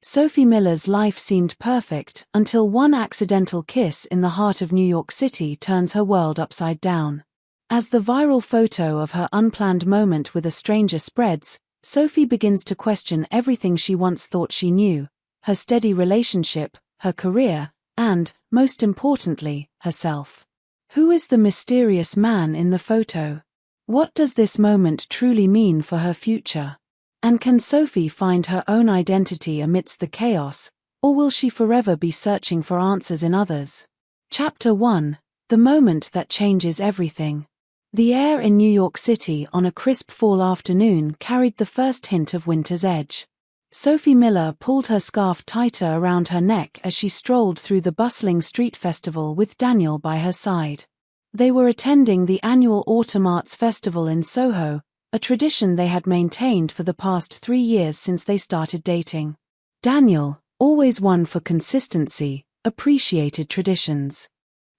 Sophie Miller's life seemed perfect until one accidental kiss in the heart of New York City turns her world upside down. As the viral photo of her unplanned moment with a stranger spreads, Sophie begins to question everything she once thought she knew: her steady relationship, her career, and, most importantly, herself. Who is the mysterious man in the photo? What does this moment truly mean for her future? And can Sophie find her own identity amidst the chaos, or will she forever be searching for answers in others? Chapter 1: The Moment That Changes Everything. The air in New York City on a crisp fall afternoon carried the first hint of winter's edge. Sophie Miller pulled her scarf tighter around her neck as she strolled through the bustling street festival with Daniel by her side. They were attending the annual Autumn Arts Festival in Soho, a tradition they had maintained for the past 3 years since they started dating. Daniel, always one for consistency, appreciated traditions.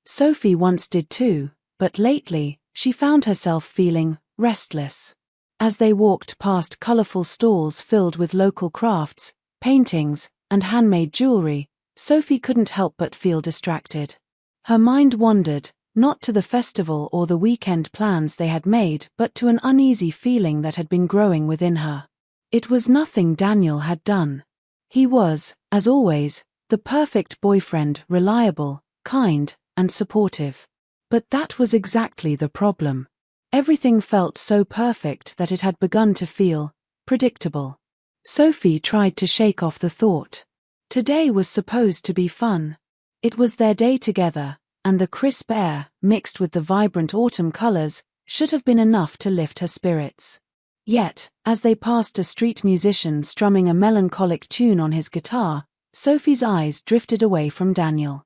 Sophie once did too, but lately, she found herself feeling restless. As they walked past colorful stalls filled with local crafts, paintings, and handmade jewelry, Sophie couldn't help but feel distracted. Her mind wandered, not to the festival or the weekend plans they had made, but to an uneasy feeling that had been growing within her. It was nothing Daniel had done. He was, as always, the perfect boyfriend, reliable, kind, and supportive. But that was exactly the problem. Everything felt so perfect that it had begun to feel predictable. Sophie tried to shake off the thought. Today was supposed to be fun. It was their day together, and the crisp air, mixed with the vibrant autumn colors, should have been enough to lift her spirits. Yet, as they passed a street musician strumming a melancholic tune on his guitar, Sophie's eyes drifted away from Daniel.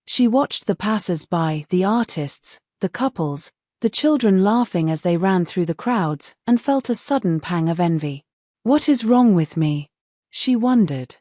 She watched the passers-by, the artists, the couples, the children laughing as they ran through the crowds, and felt a sudden pang of envy. "What is wrong with me?" she wondered.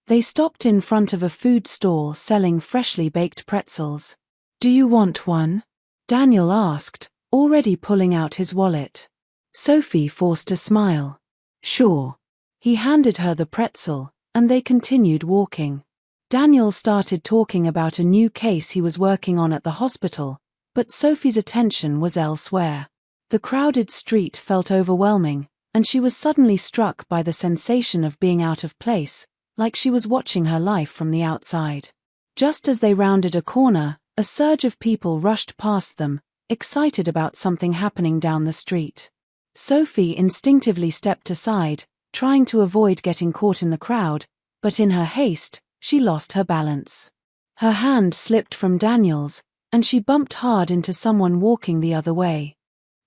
They stopped in front of a food stall selling freshly baked pretzels. "Do you want one?" Daniel asked, already pulling out his wallet. Sophie forced a smile. "Sure." He handed her the pretzel, and they continued walking. Daniel started talking about a new case he was working on at the hospital, but Sophie's attention was elsewhere. The crowded street felt overwhelming, and she was suddenly struck by the sensation of being out of place, like she was watching her life from the outside. Just as they rounded a corner, a surge of people rushed past them, excited about something happening down the street. Sophie instinctively stepped aside, trying to avoid getting caught in the crowd, but in her haste, she lost her balance. Her hand slipped from Daniel's, and she bumped hard into someone walking the other way.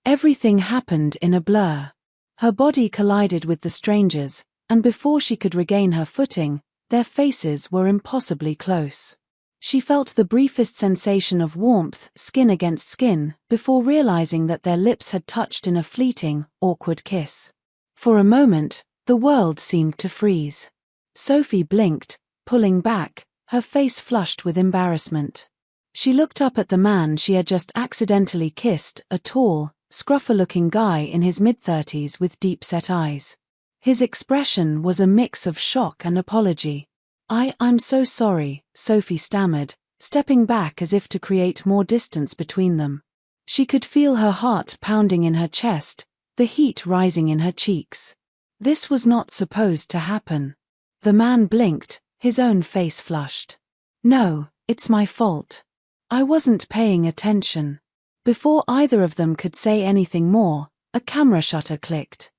Everything happened in a blur. Her body collided with the strangers, and before she could regain her footing, their faces were impossibly close. She felt the briefest sensation of warmth, skin against skin, before realizing that their lips had touched in a fleeting, awkward kiss. For a moment, the world seemed to freeze. Sophie blinked, pulling back, her face flushed with embarrassment. She looked up at the man she had just accidentally kissed, a tall, scruffer-looking guy in his mid-30s with deep-set eyes. His expression was a mix of shock and apology. I'm so sorry," Sophie stammered, stepping back as if to create more distance between them. She could feel her heart pounding in her chest, the heat rising in her cheeks. This was not supposed to happen. The man blinked, his own face flushed. "No, it's my fault. I wasn't paying attention." Before either of them could say anything more, a camera shutter clicked.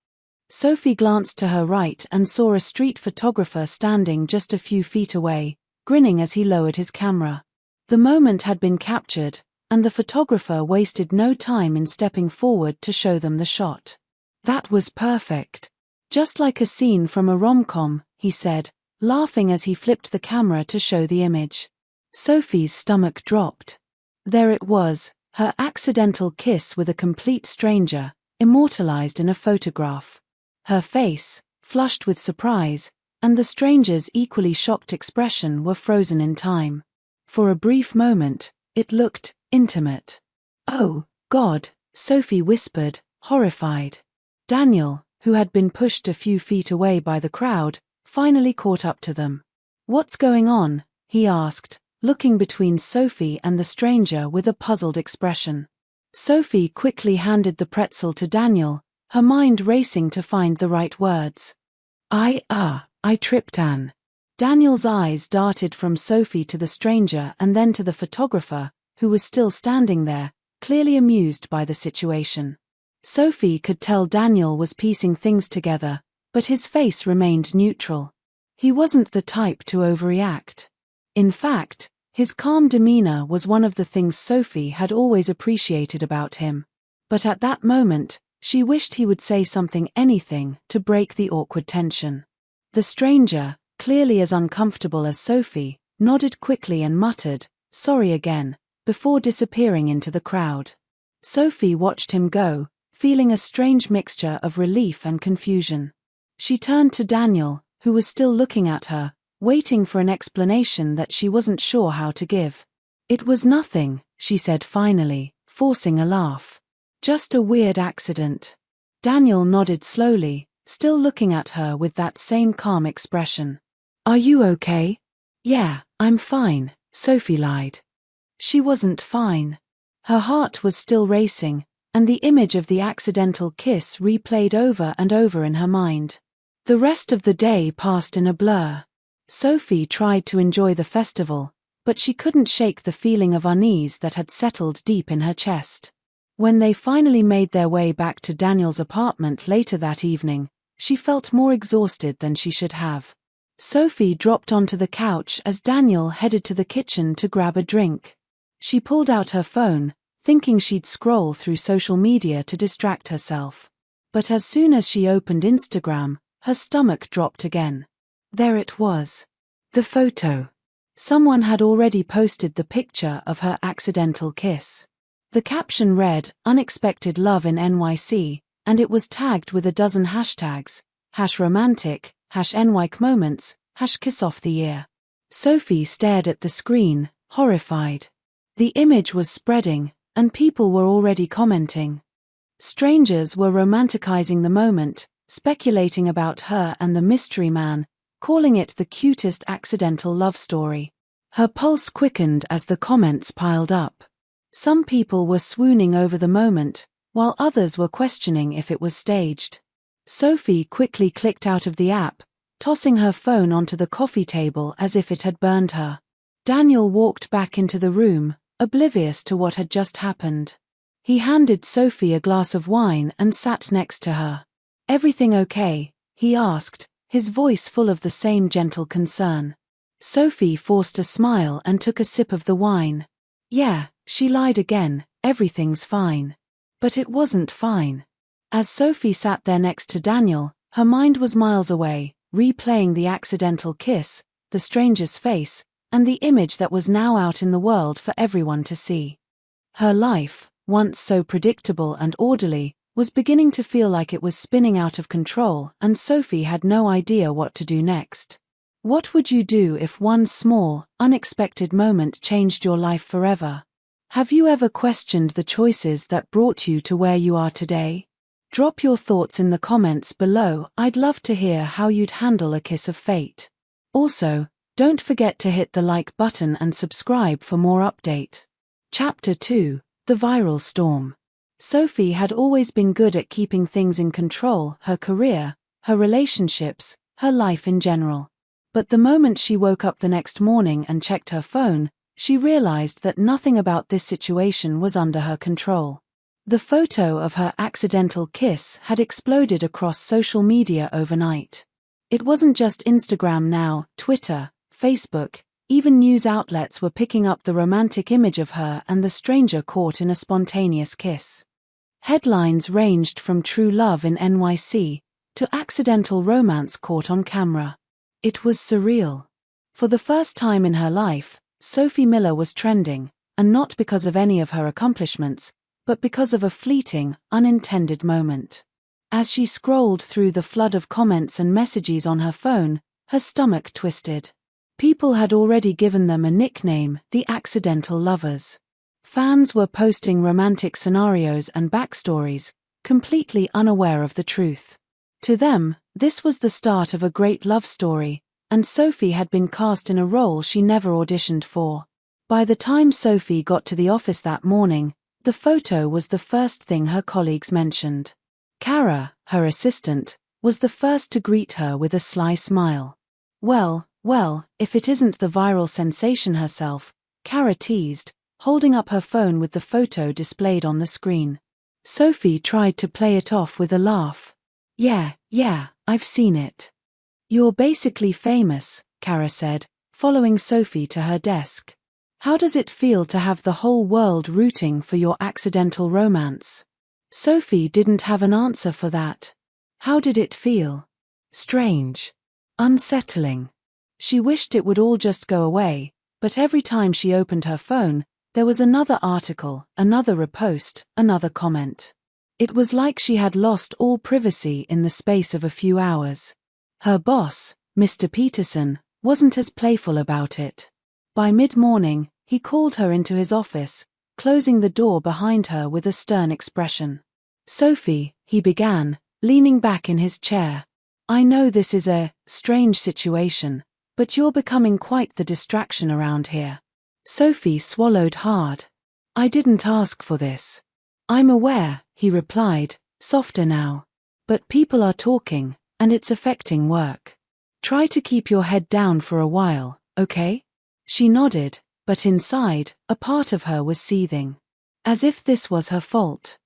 Sophie glanced to her right and saw a street photographer standing just a few feet away, grinning as he lowered his camera. The moment had been captured, and the photographer wasted no time in stepping forward to show them the shot. "That was perfect. Just like a scene from a rom-com," he said, laughing as he flipped the camera to show the image. Sophie's stomach dropped. There it was, her accidental kiss with a complete stranger, immortalized in a photograph. Her face, flushed with surprise, and the stranger's equally shocked expression were frozen in time. For a brief moment, it looked intimate. "Oh, God," Sophie whispered, horrified. Daniel, who had been pushed a few feet away by the crowd, finally caught up to them. "What's going on?" he asked, looking between Sophie and the stranger with a puzzled expression. Sophie quickly handed the pretzel to Daniel, her mind racing to find the right words. I tripped Anne. Daniel's eyes darted from Sophie to the stranger and then to the photographer, who was still standing there, clearly amused by the situation. Sophie could tell Daniel was piecing things together, but his face remained neutral. He wasn't the type to overreact. In fact, his calm demeanor was one of the things Sophie had always appreciated about him. But at that moment, she wished he would say something, anything, to break the awkward tension. The stranger, clearly as uncomfortable as Sophie, nodded quickly and muttered, "Sorry again," before disappearing into the crowd. Sophie watched him go, feeling a strange mixture of relief and confusion. She turned to Daniel, who was still looking at her, waiting for an explanation that she wasn't sure how to give. "It was nothing," she said finally, forcing a laugh. "Just a weird accident." Daniel nodded slowly, still looking at her with that same calm expression. "Are you okay?" "Yeah, I'm fine," Sophie lied. She wasn't fine. Her heart was still racing, and the image of the accidental kiss replayed over and over in her mind. The rest of the day passed in a blur. Sophie tried to enjoy the festival, but she couldn't shake the feeling of unease that had settled deep in her chest. When they finally made their way back to Daniel's apartment later that evening, she felt more exhausted than she should have. Sophie dropped onto the couch as Daniel headed to the kitchen to grab a drink. She pulled out her phone, thinking she'd scroll through social media to distract herself. But as soon as she opened Instagram, her stomach dropped again. There it was. The photo. Someone had already posted the picture of her accidental kiss. The caption read, "Unexpected love in NYC," and it was tagged with a dozen hashtags, #romantic, #NYCmoments, #kissofftheyear. Sophie stared at the screen, horrified. The image was spreading, and people were already commenting. Strangers were romanticizing the moment, speculating about her and the mystery man, calling it the cutest accidental love story. Her pulse quickened as the comments piled up. Some people were swooning over the moment, while others were questioning if it was staged. Sophie quickly clicked out of the app, tossing her phone onto the coffee table as if it had burned her. Daniel walked back into the room, oblivious to what had just happened. He handed Sophie a glass of wine and sat next to her. "Everything okay?" he asked, his voice full of the same gentle concern. Sophie forced a smile and took a sip of the wine. "Yeah," she lied again, "everything's fine." But it wasn't fine. As Sophie sat there next to Daniel, her mind was miles away, replaying the accidental kiss, the stranger's face, and the image that was now out in the world for everyone to see. Her life, once so predictable and orderly, was beginning to feel like it was spinning out of control, and Sophie had no idea what to do next. What would you do if one small, unexpected moment changed your life forever? Have you ever questioned the choices that brought you to where you are today? Drop your thoughts in the comments below. I'd love to hear how you'd handle a kiss of fate. Also, don't forget to hit the like button and subscribe for more updates. Chapter 2: The Viral Storm. Sophie had always been good at keeping things in control, her career, her relationships, her life in general. But the moment she woke up the next morning and checked her phone, she realized that nothing about this situation was under her control. The photo of her accidental kiss had exploded across social media overnight. It wasn't just Instagram now, Twitter, Facebook, even news outlets were picking up the romantic image of her and the stranger caught in a spontaneous kiss. Headlines ranged from "True Love in NYC" to "Accidental Romance Caught on Camera." It was surreal. For the first time in her life, Sophie Miller was trending, and not because of any of her accomplishments, but because of a fleeting, unintended moment. As she scrolled through the flood of comments and messages on her phone, her stomach twisted. People had already given them a nickname, the Accidental Lovers. Fans were posting romantic scenarios and backstories, completely unaware of the truth. To them, this was the start of a great love story, and Sophie had been cast in a role she never auditioned for. By the time Sophie got to the office that morning, the photo was the first thing her colleagues mentioned. Kara, her assistant, was the first to greet her with a sly smile. Well, if it isn't the viral sensation herself, Kara teased, holding up her phone with the photo displayed on the screen. Sophie tried to play it off with a laugh. Yeah, I've seen it. You're basically famous, Kara said, following Sophie to her desk. How does it feel to have the whole world rooting for your accidental romance? Sophie didn't have an answer for that. How did it feel? Strange. Unsettling. She wished it would all just go away, but every time she opened her phone, there was another article, another repost, another comment. It was like she had lost all privacy in the space of a few hours. Her boss, Mr. Peterson, wasn't as playful about it. By mid-morning, he called her into his office, closing the door behind her with a stern expression. Sophie, he began, leaning back in his chair. I know this is a strange situation, but you're becoming quite the distraction around here. Sophie swallowed hard. I didn't ask for this. I'm aware, he replied, softer now. But people are talking, and it's affecting work. Try to keep your head down for a while, okay? She nodded, but inside, a part of her was seething. As if this was her fault.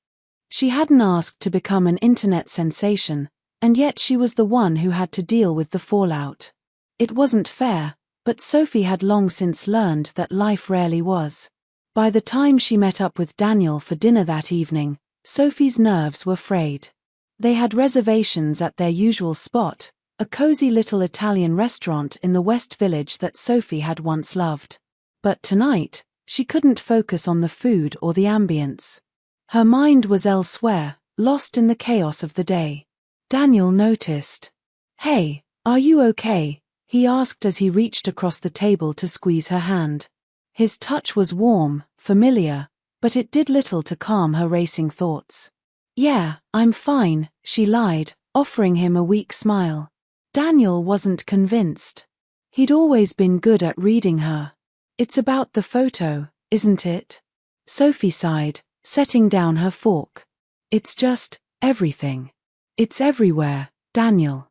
She hadn't asked to become an internet sensation, and yet she was the one who had to deal with the fallout. It wasn't fair, but Sophie had long since learned that life rarely was. By the time she met up with Daniel for dinner that evening, Sophie's nerves were frayed. They had reservations at their usual spot, a cozy little Italian restaurant in the West Village that Sophie had once loved. But tonight, she couldn't focus on the food or the ambience. Her mind was elsewhere, lost in the chaos of the day. Daniel noticed. Hey, are you okay? He asked as he reached across the table to squeeze her hand. His touch was warm, familiar, but it did little to calm her racing thoughts. Yeah, I'm fine, she lied, offering him a weak smile. Daniel wasn't convinced. He'd always been good at reading her. It's about the photo, isn't it? Sophie sighed, setting down her fork. It's just, everything. It's everywhere, Daniel.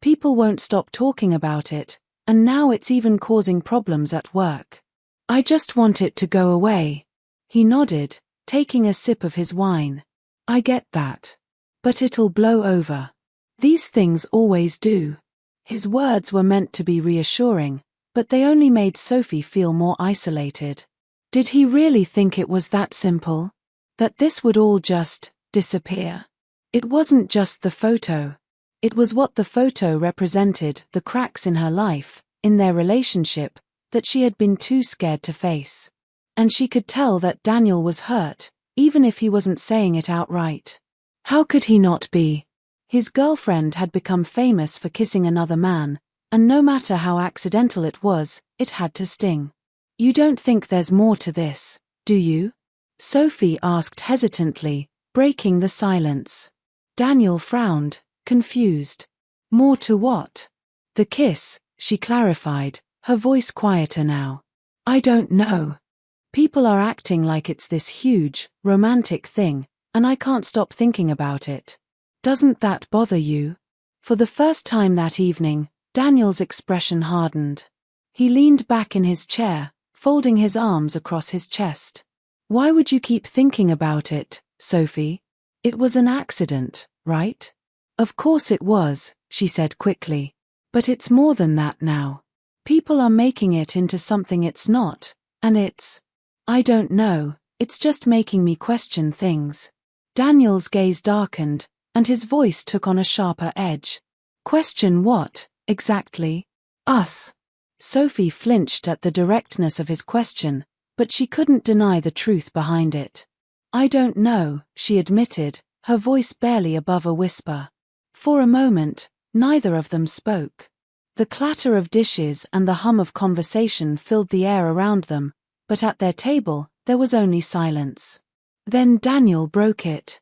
People won't stop talking about it, and now it's even causing problems at work. I just want it to go away. He nodded, taking a sip of his wine. I get that. But it'll blow over. These things always do. His words were meant to be reassuring, but they only made Sophie feel more isolated. Did he really think it was that simple? That this would all just disappear? It wasn't just the photo. It was what the photo represented, the cracks in her life, in their relationship, that she had been too scared to face. And she could tell that Daniel was hurt, even if he wasn't saying it outright. How could he not be? His girlfriend had become famous for kissing another man, and no matter how accidental it was, it had to sting. You don't think there's more to this, do you? Sophie asked hesitantly, breaking the silence. Daniel frowned, confused. More to what? The kiss, she clarified, her voice quieter now. I don't know. People are acting like it's this huge, romantic thing, and I can't stop thinking about it. Doesn't that bother you? For the first time that evening, Daniel's expression hardened. He leaned back in his chair, folding his arms across his chest. Why would you keep thinking about it, Sophie? It was an accident, right? Of course it was, she said quickly. But it's more than that now. People are making it into something it's not, and I don't know, it's just making me question things. Daniel's gaze darkened, and his voice took on a sharper edge. Question what, exactly? Us. Sophie flinched at the directness of his question, but she couldn't deny the truth behind it. I don't know, she admitted, her voice barely above a whisper. For a moment, neither of them spoke. The clatter of dishes and the hum of conversation filled the air around them, but at their table, there was only silence. Then Daniel broke it.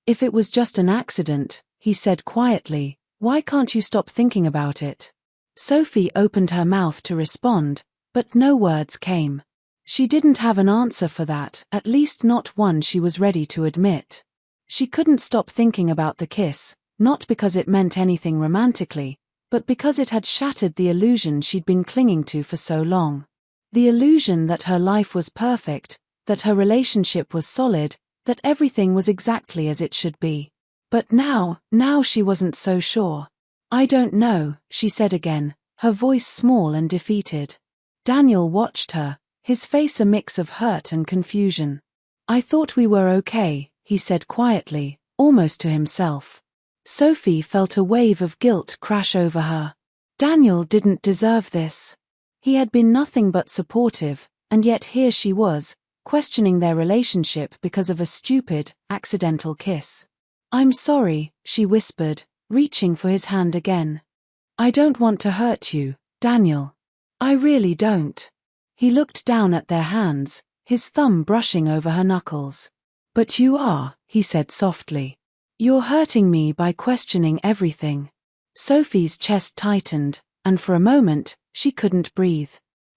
If it was just an accident, he said quietly. Why can't you stop thinking about it? Sophie opened her mouth to respond, but no words came. She didn't have an answer for that, at least not one she was ready to admit. She couldn't stop thinking about the kiss, not because it meant anything romantically, but because it had shattered the illusion she'd been clinging to for so long. The illusion that her life was perfect, that her relationship was solid, that everything was exactly as it should be. But now she wasn't so sure. I don't know, she said again, her voice small and defeated. Daniel watched her, his face a mix of hurt and confusion. I thought we were okay, he said quietly, almost to himself. Sophie felt a wave of guilt crash over her. Daniel didn't deserve this. He had been nothing but supportive, and yet here she was, questioning their relationship because of a stupid, accidental kiss. I'm sorry, she whispered, reaching for his hand again. I don't want to hurt you, Daniel. I really don't. He looked down at their hands, his thumb brushing over her knuckles. But you are, he said softly. You're hurting me by questioning everything. Sophie's chest tightened, and for a moment, she couldn't breathe.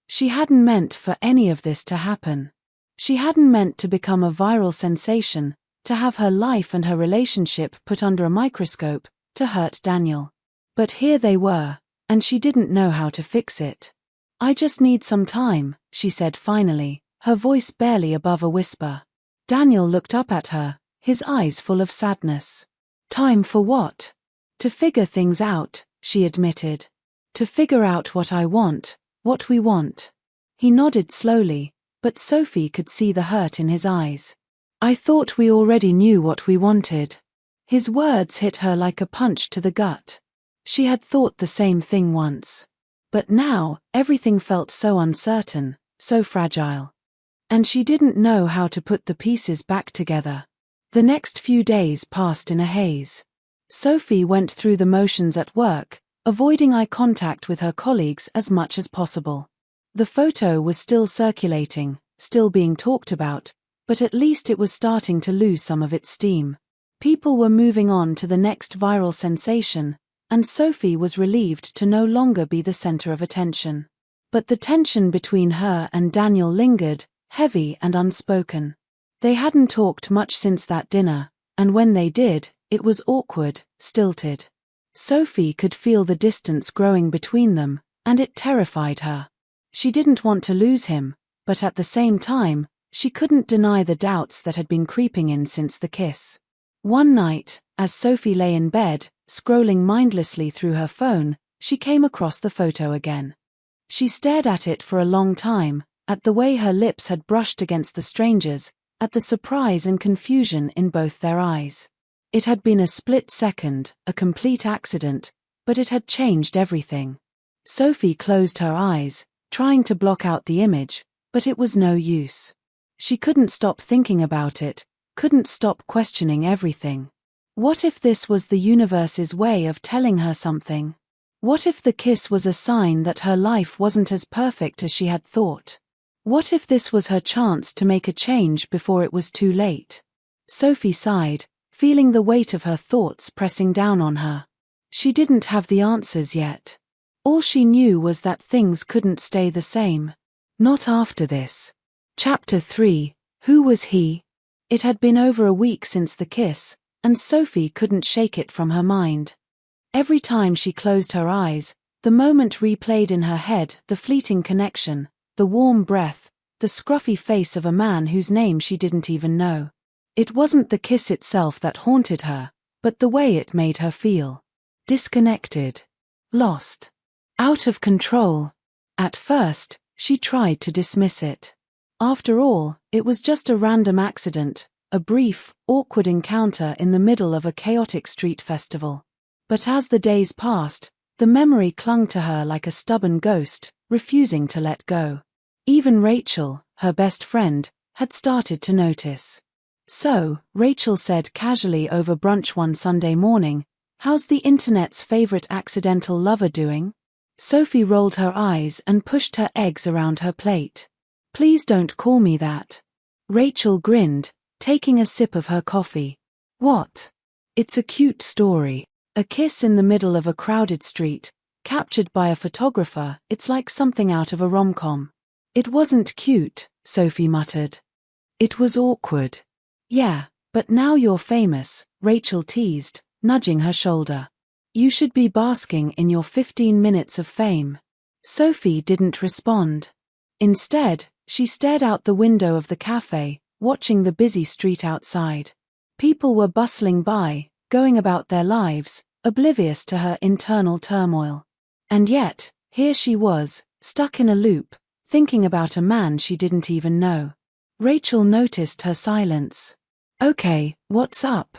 She hadn't meant for any of this to happen. She hadn't meant to become a viral sensation, to have her life and her relationship put under a microscope, to hurt Daniel. But here they were, and she didn't know how to fix it. I just need some time, she said finally, her voice barely above a whisper. Daniel looked up at her, his eyes full of sadness. Time for what? To figure things out, she admitted. To figure out what I want, what we want. He nodded slowly, but Sophie could see the hurt in his eyes. I thought we already knew what we wanted. His words hit her like a punch to the gut. She had thought the same thing once. But now, everything felt so uncertain, so fragile. And she didn't know how to put the pieces back together. The next few days passed in a haze. Sophie went through the motions at work, avoiding eye contact with her colleagues as much as possible. The photo was still circulating, still being talked about, but at least it was starting to lose some of its steam. People were moving on to the next viral sensation, and Sophie was relieved to no longer be the center of attention. But the tension between her and Daniel lingered, heavy and unspoken. They hadn't talked much since that dinner, and when they did, it was awkward, stilted. Sophie could feel the distance growing between them, and it terrified her. She didn't want to lose him, but at the same time, she couldn't deny the doubts that had been creeping in since the kiss. One night, as Sophie lay in bed, scrolling mindlessly through her phone, she came across the photo again. She stared at it for a long time, at the way her lips had brushed against the stranger's, at the surprise and confusion in both their eyes. It had been a split second, a complete accident, but it had changed everything. Sophie closed her eyes, trying to block out the image, but it was no use. She couldn't stop thinking about it, couldn't stop questioning everything. What if this was the universe's way of telling her something? What if the kiss was a sign that her life wasn't as perfect as she had thought? What if this was her chance to make a change before it was too late? Sophie sighed, feeling the weight of her thoughts pressing down on her. She didn't have the answers yet. All she knew was that things couldn't stay the same. Not after this. Chapter 3. Who was he? It had been over a week since the kiss, and Sophie couldn't shake it from her mind. Every time she closed her eyes, the moment replayed in her head, the fleeting connection, the warm breath, the scruffy face of a man whose name she didn't even know. It wasn't the kiss itself that haunted her, but the way it made her feel. Disconnected. Lost. Out of control. At first, she tried to dismiss it. After all, it was just a random accident, a brief, awkward encounter in the middle of a chaotic street festival. But as the days passed, the memory clung to her like a stubborn ghost, refusing to let go. Even Rachel, her best friend, had started to notice. So, Rachel said casually over brunch one Sunday morning, "How's the internet's favorite accidental lover doing?" Sophie rolled her eyes and pushed her eggs around her plate. "Please don't call me that." Rachel grinned, taking a sip of her coffee. "What? It's a cute story. A kiss in the middle of a crowded street, captured by a photographer. It's like something out of a rom-com. It wasn't cute, Sophie muttered. It was awkward. Yeah, but now you're famous, Rachel teased, nudging her shoulder. You should be basking in your 15 minutes of fame. Sophie didn't respond. Instead, she stared out the window of the cafe, watching the busy street outside. People were bustling by, going about their lives, oblivious to her internal turmoil. And yet, here she was, stuck in a loop, thinking about a man she didn't even know. Rachel noticed her silence. Okay, what's up?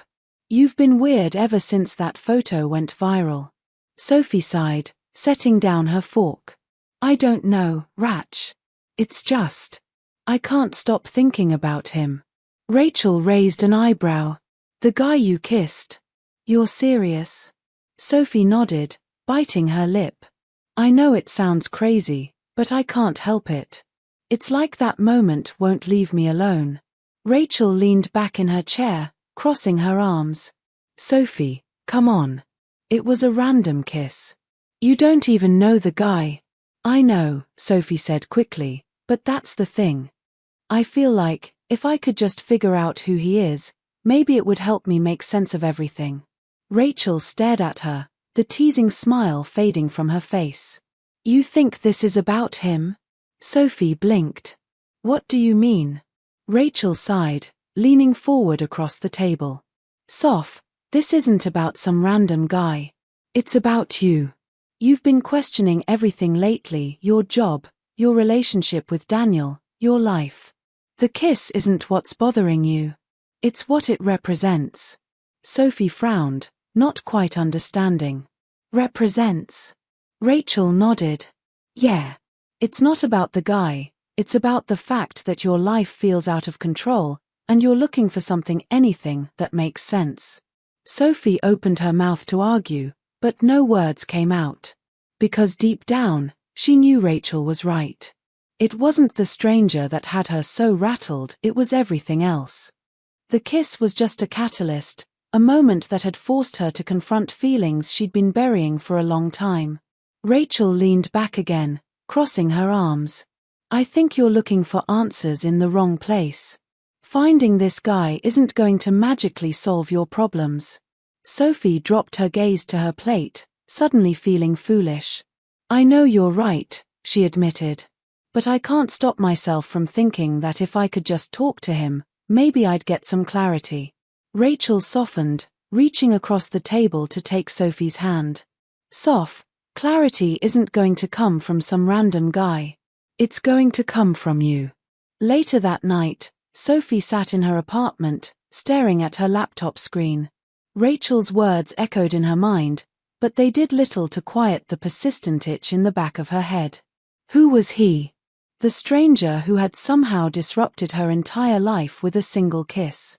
You've been weird ever since that photo went viral. Sophie sighed, setting down her fork. I don't know, Rach. It's just, I can't stop thinking about him. Rachel raised an eyebrow. The guy you kissed. You're serious? Sophie nodded, biting her lip. I know it sounds crazy, but I can't help it. It's like that moment won't leave me alone. Rachel leaned back in her chair, crossing her arms. Sophie, come on. It was a random kiss. You don't even know the guy. I know, Sophie said quickly, but that's the thing. I feel like, if I could just figure out who he is, maybe it would help me make sense of everything. Rachel stared at her, the teasing smile fading from her face. You think this is about him? Sophie blinked. What do you mean? Rachel sighed, leaning forward across the table. Soph, this isn't about some random guy. It's about you. You've been questioning everything lately, your job, your relationship with Daniel, your life. The kiss isn't what's bothering you. It's what it represents. Sophie frowned, not quite understanding. Represents? Rachel nodded. Yeah. It's not about the guy, it's about the fact that your life feels out of control, and you're looking for anything that makes sense. Sophie opened her mouth to argue, but no words came out. Because deep down, she knew Rachel was right. It wasn't the stranger that had her so rattled, it was everything else. The kiss was just a catalyst, a moment that had forced her to confront feelings she'd been burying for a long time. Rachel leaned back again, crossing her arms. I think you're looking for answers in the wrong place. Finding this guy isn't going to magically solve your problems. Sophie dropped her gaze to her plate, suddenly feeling foolish. I know you're right, she admitted. But I can't stop myself from thinking that if I could just talk to him, maybe I'd get some clarity. Rachel softened, reaching across the table to take Sophie's hand. Soph, clarity isn't going to come from some random guy. It's going to come from you. Later that night, Sophie sat in her apartment, staring at her laptop screen. Rachel's words echoed in her mind, but they did little to quiet the persistent itch in the back of her head. Who was he? The stranger who had somehow disrupted her entire life with a single kiss.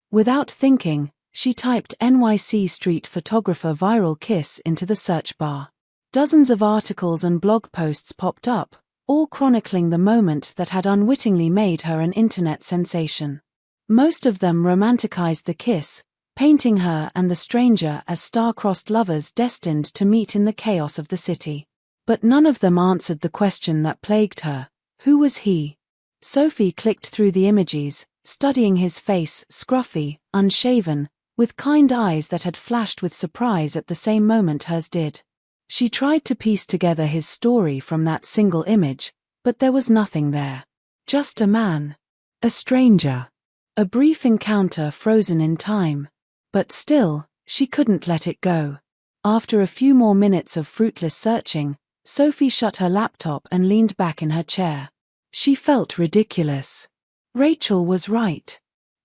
Without thinking, she typed NYC street photographer viral kiss into the search bar. Dozens of articles and blog posts popped up, all chronicling the moment that had unwittingly made her an internet sensation. Most of them romanticized the kiss, painting her and the stranger as star-crossed lovers destined to meet in the chaos of the city. But none of them answered the question that plagued her. Who was he? Sophie clicked through the images, studying his face, scruffy, unshaven, with kind eyes that had flashed with surprise at the same moment hers did. She tried to piece together his story from that single image, but there was nothing there. Just a man. A stranger. A brief encounter frozen in time. But still, she couldn't let it go. After a few more minutes of fruitless searching, Sophie shut her laptop and leaned back in her chair. She felt ridiculous. Rachel was right.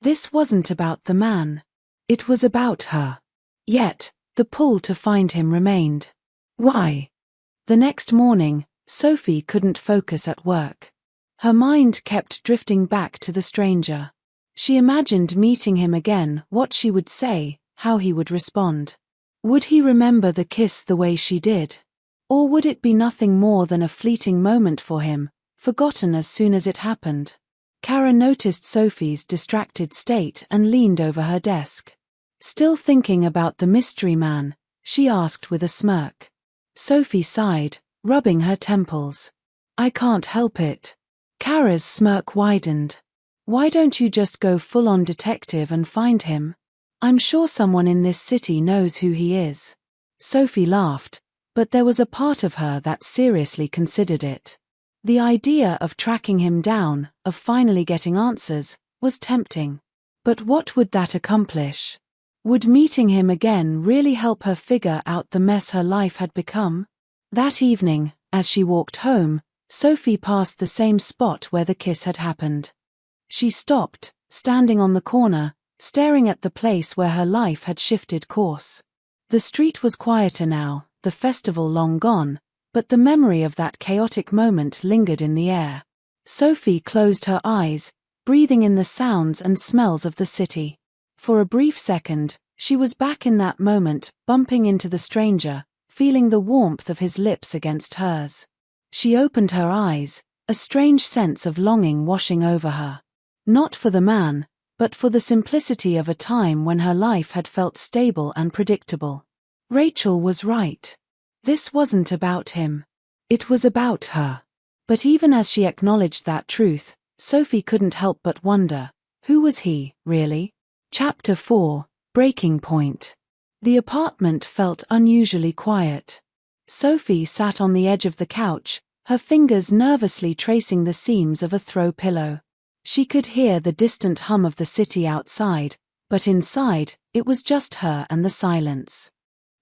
This wasn't about the man. It was about her. Yet, the pull to find him remained. Why? The next morning, Sophie couldn't focus at work. Her mind kept drifting back to the stranger. She imagined meeting him again, what she would say, how he would respond. Would he remember the kiss the way she did? Or would it be nothing more than a fleeting moment for him, forgotten as soon as it happened? Kara noticed Sophie's distracted state and leaned over her desk. Still thinking about the mystery man? She asked with a smirk. Sophie sighed, rubbing her temples. I can't help it. Kara's smirk widened. Why don't you just go full-on detective and find him? I'm sure someone in this city knows who he is. Sophie laughed, but there was a part of her that seriously considered it. The idea of tracking him down, of finally getting answers, was tempting. But what would that accomplish? Would meeting him again really help her figure out the mess her life had become? That evening, as she walked home, Sophie passed the same spot where the kiss had happened. She stopped, standing on the corner, staring at the place where her life had shifted course. The street was quieter now, the festival long gone, but the memory of that chaotic moment lingered in the air. Sophie closed her eyes, breathing in the sounds and smells of the city. For a brief second, she was back in that moment, bumping into the stranger, feeling the warmth of his lips against hers. She opened her eyes, a strange sense of longing washing over her. Not for the man, but for the simplicity of a time when her life had felt stable and predictable. Rachel was right. This wasn't about him. It was about her. But even as she acknowledged that truth, Sophie couldn't help but wonder, who was he, really? Chapter 4, Breaking Point. The apartment felt unusually quiet. Sophie sat on the edge of the couch, her fingers nervously tracing the seams of a throw pillow. She could hear the distant hum of the city outside, but inside, it was just her and the silence.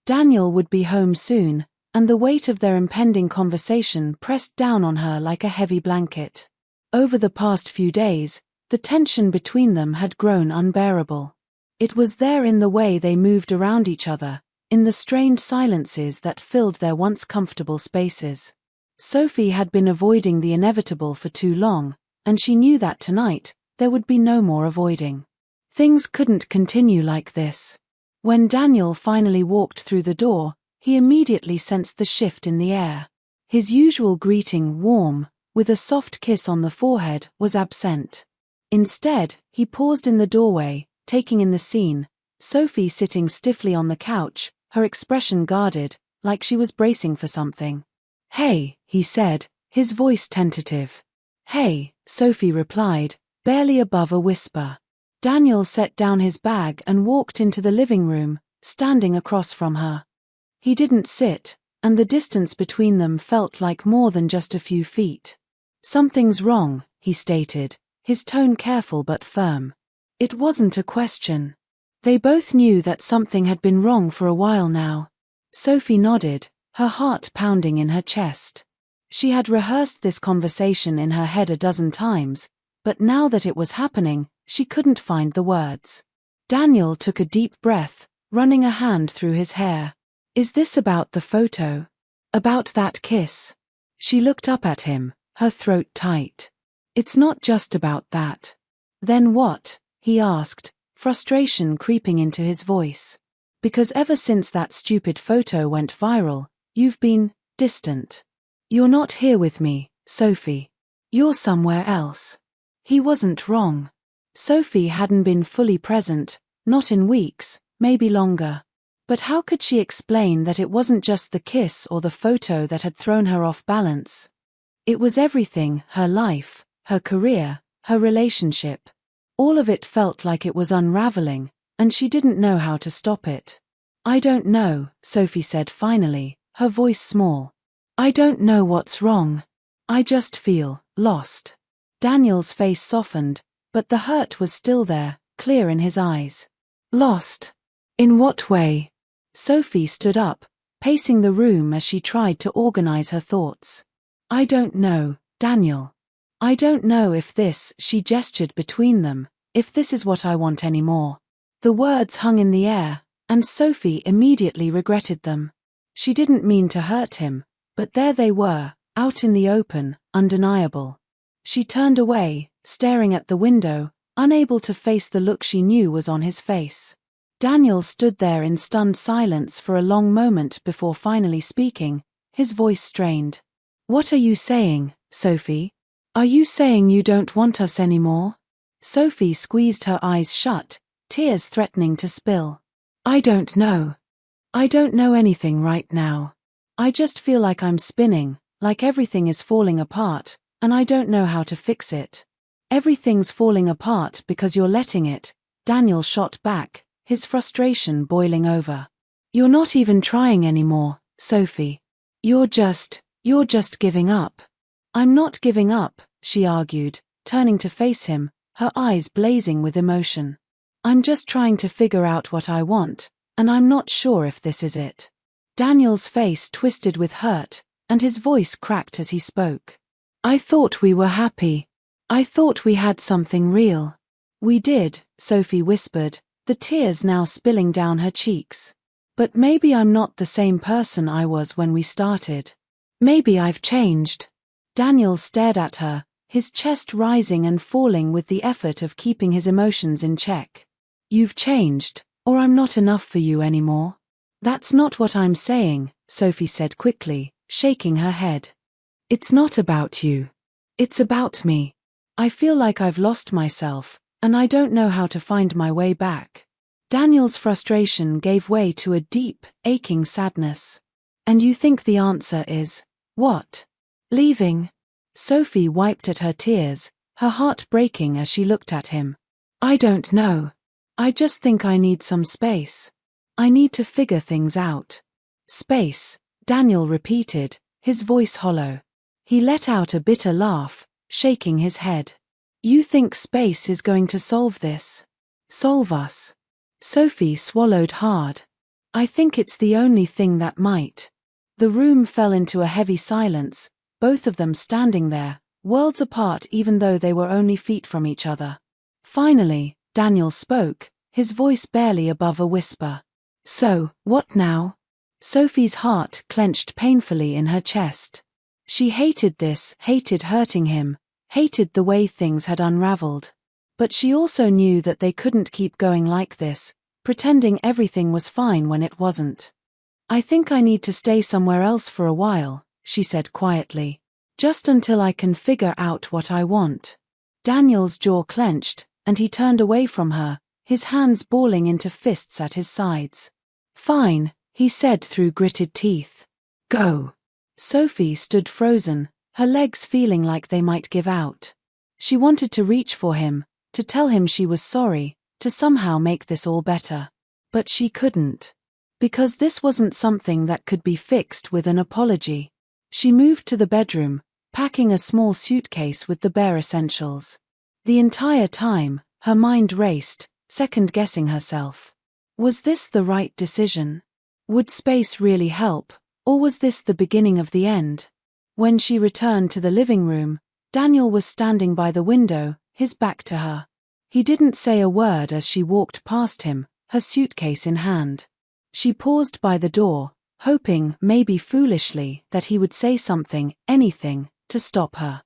Daniel would be home soon, and the weight of their impending conversation pressed down on her like a heavy blanket. Over the past few days, the tension between them had grown unbearable. It was there in the way they moved around each other, in the strained silences that filled their once comfortable spaces. Sophie had been avoiding the inevitable for too long, and she knew that tonight, there would be no more avoiding. Things couldn't continue like this. When Daniel finally walked through the door, he immediately sensed the shift in the air. His usual greeting, warm, with a soft kiss on the forehead, was absent. Instead, he paused in the doorway, taking in the scene, Sophie sitting stiffly on the couch, her expression guarded, like she was bracing for something. "Hey," he said, his voice tentative. "Hey," Sophie replied, barely above a whisper. Daniel set down his bag and walked into the living room, standing across from her. He didn't sit, and the distance between them felt like more than just a few feet. "Something's wrong," he stated, his tone careful but firm. It wasn't a question. They both knew that something had been wrong for a while now. Sophie nodded, her heart pounding in her chest. She had rehearsed this conversation in her head a dozen times, but now that it was happening, she couldn't find the words. Daniel took a deep breath, running a hand through his hair. "Is this about the photo? About that kiss?" She looked up at him, her throat tight. "It's not just about that." "Then what?" he asked, frustration creeping into his voice. "Because ever since that stupid photo went viral, you've been distant. You're not here with me, Sophie. You're somewhere else." He wasn't wrong. Sophie hadn't been fully present, not in weeks, maybe longer. But how could she explain that it wasn't just the kiss or the photo that had thrown her off balance? It was everything, her life, her career, her relationship. All of it felt like it was unraveling, and she didn't know how to stop it. "I don't know," Sophie said finally, her voice small. "I don't know what's wrong. I just feel lost." Daniel's face softened, but the hurt was still there, clear in his eyes. "Lost? In what way?" Sophie stood up, pacing the room as she tried to organize her thoughts. "I don't know, Daniel. I don't know if this," she gestured between them, "if this is what I want anymore." The words hung in the air, and Sophie immediately regretted them. She didn't mean to hurt him, but there they were, out in the open, undeniable. She turned away, staring at the window, unable to face the look she knew was on his face. Daniel stood there in stunned silence for a long moment before finally speaking, his voice strained. "What are you saying, Sophie? Are you saying you don't want us anymore?" Sophie squeezed her eyes shut, tears threatening to spill. I don't know. I don't know anything right now. I just feel like I'm spinning, like everything is falling apart, and I don't know how to fix it. Everything's falling apart because you're letting it, Daniel shot back, his frustration boiling over. You're not even trying anymore, Sophie. You're just giving up. I'm not giving up, she argued, turning to face him, her eyes blazing with emotion. I'm just trying to figure out what I want, and I'm not sure if this is it. Daniel's face twisted with hurt, and his voice cracked as he spoke. I thought we were happy. I thought we had something real. We did, Sophie whispered, the tears now spilling down her cheeks. But maybe I'm not the same person I was when we started. Maybe I've changed. Daniel stared at her, his chest rising and falling with the effort of keeping his emotions in check. You've changed, or I'm not enough for you anymore. That's not what I'm saying, Sophie said quickly, shaking her head. It's not about you. It's about me. I feel like I've lost myself, and I don't know how to find my way back. Daniel's frustration gave way to a deep, aching sadness. And you think the answer is, what? Leaving? Sophie wiped at her tears, her heart breaking as she looked at him. I don't know. I just think I need some space. I need to figure things out. Space, Daniel repeated, his voice hollow. He let out a bitter laugh, shaking his head. You think space is going to solve this? Solve us? Sophie swallowed hard. I think it's the only thing that might. The room fell into a heavy silence, both of them standing there, worlds apart even though they were only feet from each other. Finally, Daniel spoke, his voice barely above a whisper. So, what now? Sophie's heart clenched painfully in her chest. She hated this, hated hurting him, hated the way things had unraveled. But she also knew that they couldn't keep going like this, pretending everything was fine when it wasn't. I think I need to stay somewhere else for a while, she said quietly. Just until I can figure out what I want. Daniel's jaw clenched, and he turned away from her, his hands balling into fists at his sides. Fine, he said through gritted teeth. Go. Sophie stood frozen, her legs feeling like they might give out. She wanted to reach for him, to tell him she was sorry, to somehow make this all better. But she couldn't. Because this wasn't something that could be fixed with an apology. She moved to the bedroom, packing a small suitcase with the bare essentials. The entire time, her mind raced, second-guessing herself. Was this the right decision? Would space really help, or was this the beginning of the end? When she returned to the living room, Daniel was standing by the window, his back to her. He didn't say a word as she walked past him, her suitcase in hand. She paused by the door, hoping, maybe foolishly, that he would say something, anything, to stop her.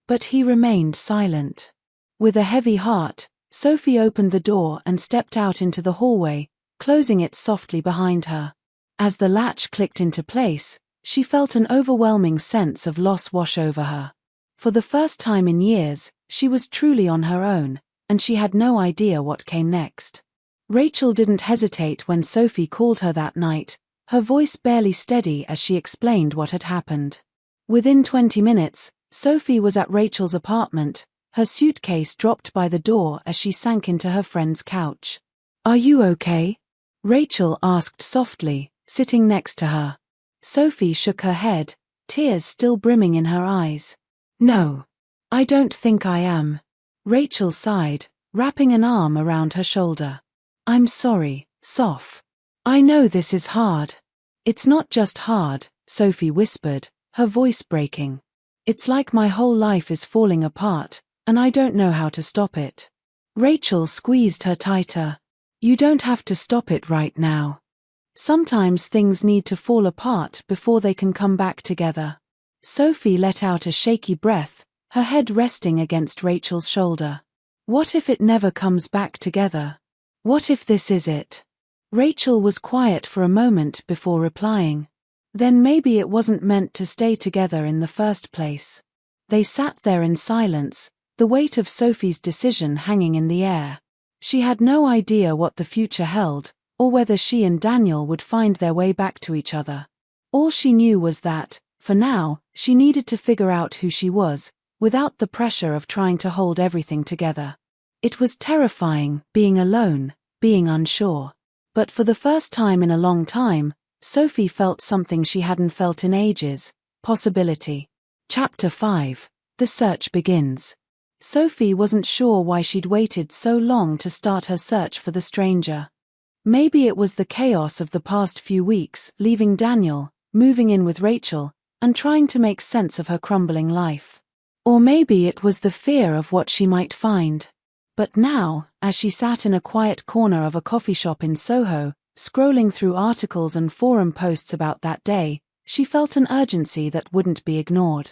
But he remained silent. With a heavy heart, Sophie opened the door and stepped out into the hallway, closing it softly behind her. As the latch clicked into place, she felt an overwhelming sense of loss wash over her. For the first time in years, she was truly on her own, and she had no idea what came next. Rachel didn't hesitate when Sophie called her that night, her voice barely steady as she explained what had happened. Within 20 minutes, Sophie was at Rachel's apartment, her suitcase dropped by the door as she sank into her friend's couch. Are you okay? Rachel asked softly, sitting next to her. Sophie shook her head, tears still brimming in her eyes. No. I don't think I am. Rachel sighed, wrapping an arm around her shoulder. I'm sorry, Soph. I know this is hard. It's not just hard, Sophie whispered, her voice breaking. It's like my whole life is falling apart, and I don't know how to stop it. Rachel squeezed her tighter. You don't have to stop it right now. Sometimes things need to fall apart before they can come back together. Sophie let out a shaky breath, her head resting against Rachel's shoulder. What if it never comes back together? What if this is it? Rachel was quiet for a moment before replying. Then maybe it wasn't meant to stay together in the first place. They sat there in silence, the weight of Sophie's decision hanging in the air. She had no idea what the future held, or whether she and Daniel would find their way back to each other. All she knew was that, for now, she needed to figure out who she was, without the pressure of trying to hold everything together. It was terrifying, being alone, being unsure. But for the first time in a long time, Sophie felt something she hadn't felt in ages: possibility. Chapter 5. The search begins. Sophie wasn't sure why she'd waited so long to start her search for the stranger. Maybe it was the chaos of the past few weeks, leaving Daniel, moving in with Rachel, and trying to make sense of her crumbling life. Or maybe it was the fear of what she might find. But now, as she sat in a quiet corner of a coffee shop in Soho, scrolling through articles and forum posts about that day, she felt an urgency that wouldn't be ignored.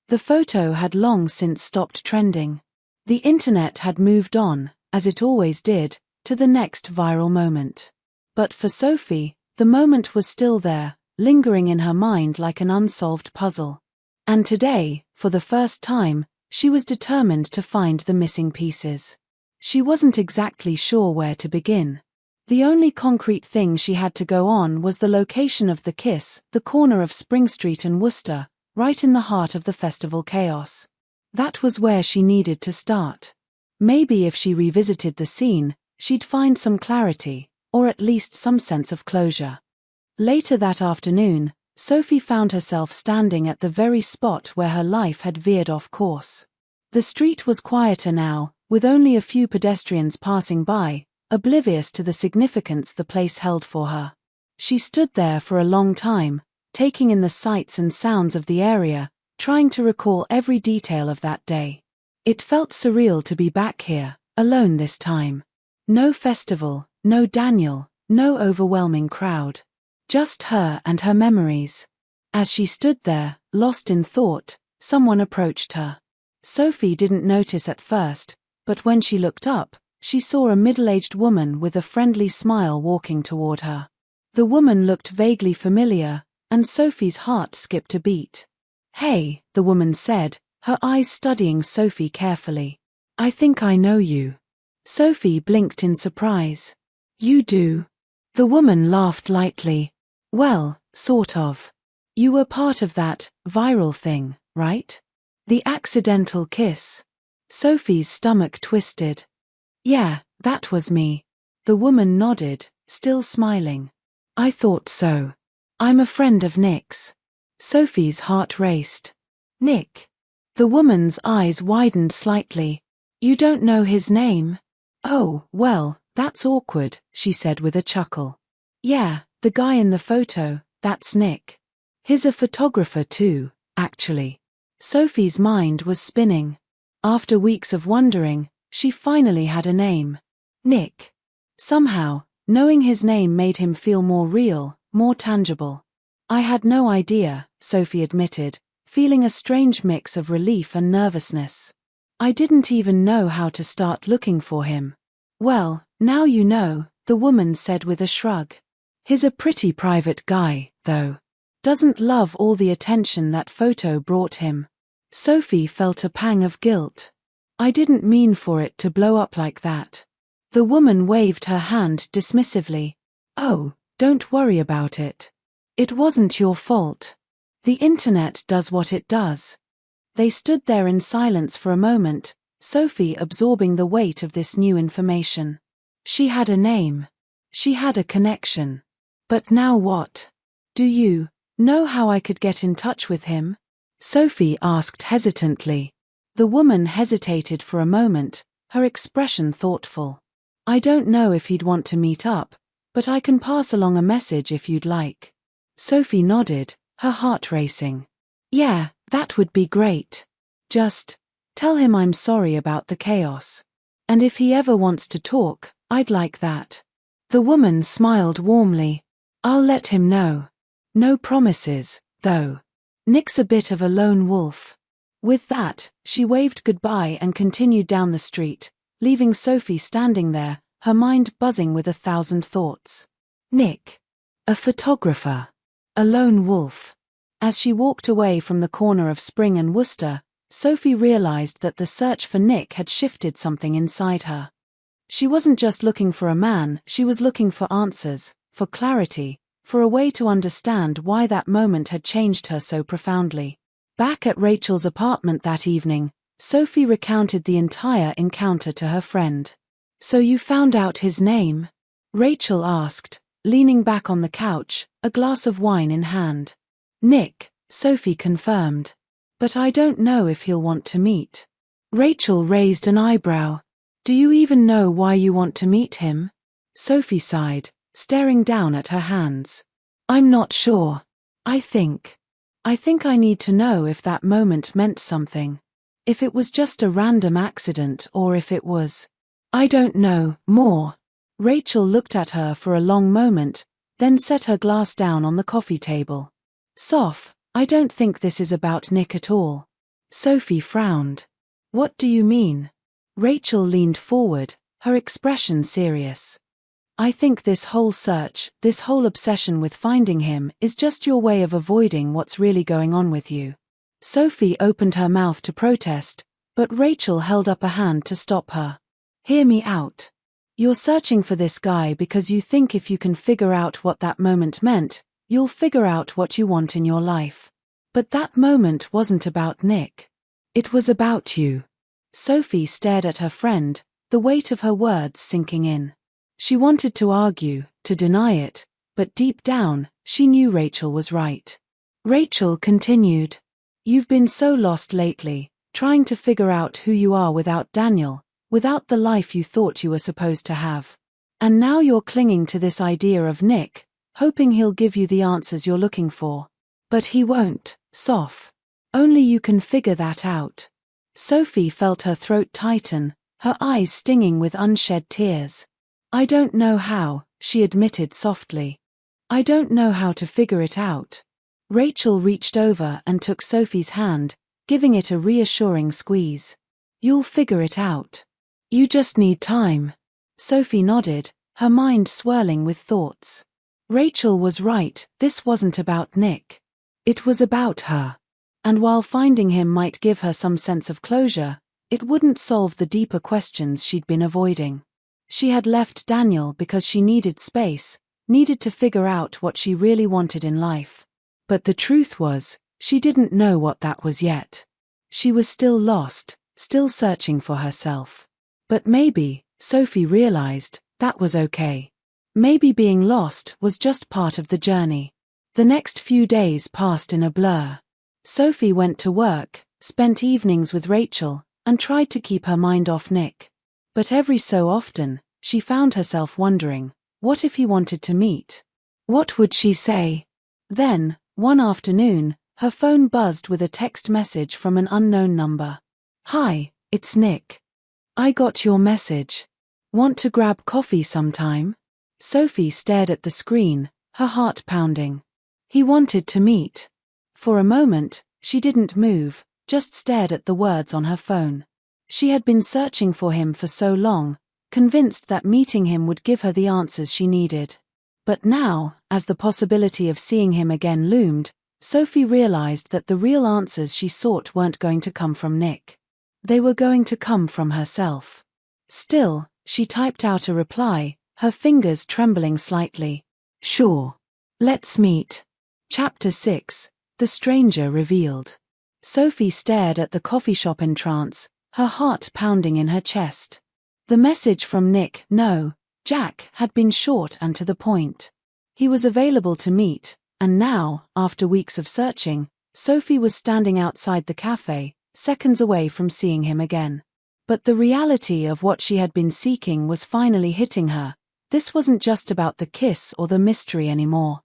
The photo had long since stopped trending. The internet had moved on, as it always did, to the next viral moment. But for Sophie, the moment was still there, lingering in her mind like an unsolved puzzle. And today, for the first time, she was determined to find the missing pieces. She wasn't exactly sure where to begin. The only concrete thing she had to go on was the location of the kiss, the corner of Spring Street and Worcester, right in the heart of the festival chaos. That was where she needed to start. Maybe if she revisited the scene, she'd find some clarity, or at least some sense of closure. Later that afternoon, Sophie found herself standing at the very spot where her life had veered off course. The street was quieter now, with only a few pedestrians passing by, oblivious to the significance the place held for her. She stood there for a long time, taking in the sights and sounds of the area, trying to recall every detail of that day. It felt surreal to be back here, alone this time. No festival, no Daniel, no overwhelming crowd. Just her and her memories. As she stood there, lost in thought, someone approached her. Sophie didn't notice at first, but when she looked up, she saw a middle-aged woman with a friendly smile walking toward her. The woman looked vaguely familiar, and Sophie's heart skipped a beat. "Hey," the woman said, her eyes studying Sophie carefully. "I think I know you." Sophie blinked in surprise. "You do?" The woman laughed lightly. "Well, sort of. You were part of that viral thing, right? The accidental kiss." Sophie's stomach twisted. "Yeah, that was me." The woman nodded, still smiling. "I thought so. I'm a friend of Nick's." Sophie's heart raced. "Nick?" The woman's eyes widened slightly. "You don't know his name?" "Oh, well, that's awkward," she said with a chuckle. "Yeah, the guy in the photo, that's Nick. He's a photographer too, actually." Sophie's mind was spinning. After weeks of wondering, she finally had a name. Nick. Somehow, knowing his name made him feel more real, more tangible. "I had no idea," Sophie admitted, feeling a strange mix of relief and nervousness. "I didn't even know how to start looking for him." "Well, now you know," the woman said with a shrug. "He's a pretty private guy, though. Doesn't love all the attention that photo brought him." Sophie felt a pang of guilt. "I didn't mean for it to blow up like that." The woman waved her hand dismissively. "Oh, don't worry about it. It wasn't your fault. The internet does what it does." They stood there in silence for a moment, Sophie absorbing the weight of this new information. She had a name. She had a connection. But now what? "Do you know how I could get in touch with him?" Sophie asked hesitantly. The woman hesitated for a moment, her expression thoughtful. "I don't know if he'd want to meet up, but I can pass along a message if you'd like." Sophie nodded, her heart racing. "Yeah, that would be great. Just tell him I'm sorry about the chaos. And if he ever wants to talk, I'd like that." The woman smiled warmly. "I'll let him know. No promises, though. Nick's a bit of a lone wolf." With that, she waved goodbye and continued down the street, leaving Sophie standing there, her mind buzzing with 1,000 thoughts. Nick. A photographer. A lone wolf. As she walked away from the corner of Spring and Worcester, Sophie realized that the search for Nick had shifted something inside her. She wasn't just looking for a man, she was looking for answers, for clarity, for a way to understand why that moment had changed her so profoundly. Back at Rachel's apartment that evening, Sophie recounted the entire encounter to her friend. "So you found out his name?" Rachel asked, leaning back on the couch, a glass of wine in hand. "Nick," Sophie confirmed. "But I don't know if he'll want to meet." Rachel raised an eyebrow. "Do you even know why you want to meet him?" Sophie sighed, staring down at her hands. "I'm not sure. I think I need to know if that moment meant something. If it was just a random accident or if it was, I don't know, more." Rachel looked at her for a long moment, then set her glass down on the coffee table. "Soph, I don't think this is about Nick at all." Sophie frowned. "What do you mean?" Rachel leaned forward, her expression serious. "I think this whole search, this whole obsession with finding him, is just your way of avoiding what's really going on with you." Sophie opened her mouth to protest, but Rachel held up a hand to stop her. "Hear me out. You're searching for this guy because you think if you can figure out what that moment meant, you'll figure out what you want in your life. But that moment wasn't about Nick. It was about you." Sophie stared at her friend, the weight of her words sinking in. She wanted to argue, to deny it, but deep down, she knew Rachel was right. Rachel continued, "You've been so lost lately, trying to figure out who you are without Daniel, without the life you thought you were supposed to have. And now you're clinging to this idea of Nick, hoping he'll give you the answers you're looking for. But he won't, Soph. Only you can figure that out." Sophie felt her throat tighten, her eyes stinging with unshed tears. "I don't know how," she admitted softly. "I don't know how to figure it out." Rachel reached over and took Sophie's hand, giving it a reassuring squeeze. "You'll figure it out. You just need time." Sophie nodded, her mind swirling with thoughts. Rachel was right, this wasn't about Nick. It was about her. And while finding him might give her some sense of closure, it wouldn't solve the deeper questions she'd been avoiding. She had left Daniel because she needed space, needed to figure out what she really wanted in life. But the truth was, she didn't know what that was yet. She was still lost, still searching for herself. But maybe, Sophie realized, that was okay. Maybe being lost was just part of the journey. The next few days passed in a blur. Sophie went to work, spent evenings with Rachel, and tried to keep her mind off Nick. But every so often, she found herself wondering, what if he wanted to meet? What would she say? Then, one afternoon, her phone buzzed with a text message from an unknown number. "Hi, it's Nick. I got your message. Want to grab coffee sometime?" Sophie stared at the screen, her heart pounding. He wanted to meet. For a moment, she didn't move, just stared at the words on her phone. She had been searching for him for so long, convinced that meeting him would give her the answers she needed. But now, as the possibility of seeing him again loomed, Sophie realized that the real answers she sought weren't going to come from Nick. They were going to come from herself. Still, she typed out a reply, her fingers trembling slightly. "Sure. Let's meet." Chapter 6. The Stranger Revealed. Sophie stared at the coffee shop in trance, her heart pounding in her chest. The message from Nick, no, Jack, had been short and to the point. He was available to meet, and now, after weeks of searching, Sophie was standing outside the cafe, seconds away from seeing him again. But the reality of what she had been seeking was finally hitting her. This wasn't just about the kiss or the mystery anymore.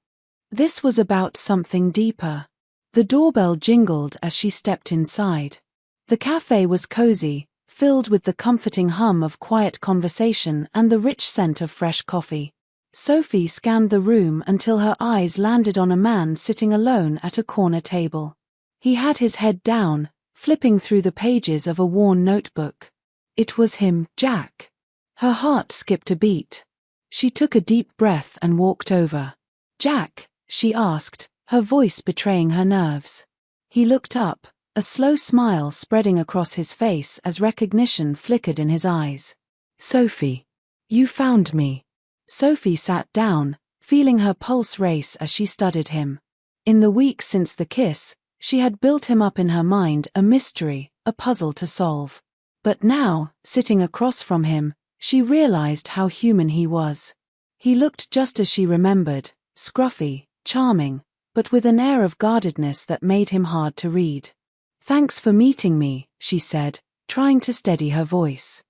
This was about something deeper. The doorbell jingled as she stepped inside. The cafe was cozy, filled with the comforting hum of quiet conversation and the rich scent of fresh coffee. Sophie scanned the room until her eyes landed on a man sitting alone at a corner table. He had his head down, flipping through the pages of a worn notebook. It was him, Jack. Her heart skipped a beat. She took a deep breath and walked over. "Jack?" she asked, her voice betraying her nerves. He looked up, a slow smile spreading across his face as recognition flickered in his eyes. "Sophie." You found me. Sophie sat down, feeling her pulse race as she studied him. In the weeks since the kiss, she had built him up in her mind, a mystery, a puzzle to solve. But now, sitting across from him, she realized how human he was. He looked just as she remembered, scruffy, charming, but with an air of guardedness that made him hard to read. "Thanks for meeting me," she said, trying to steady her voice.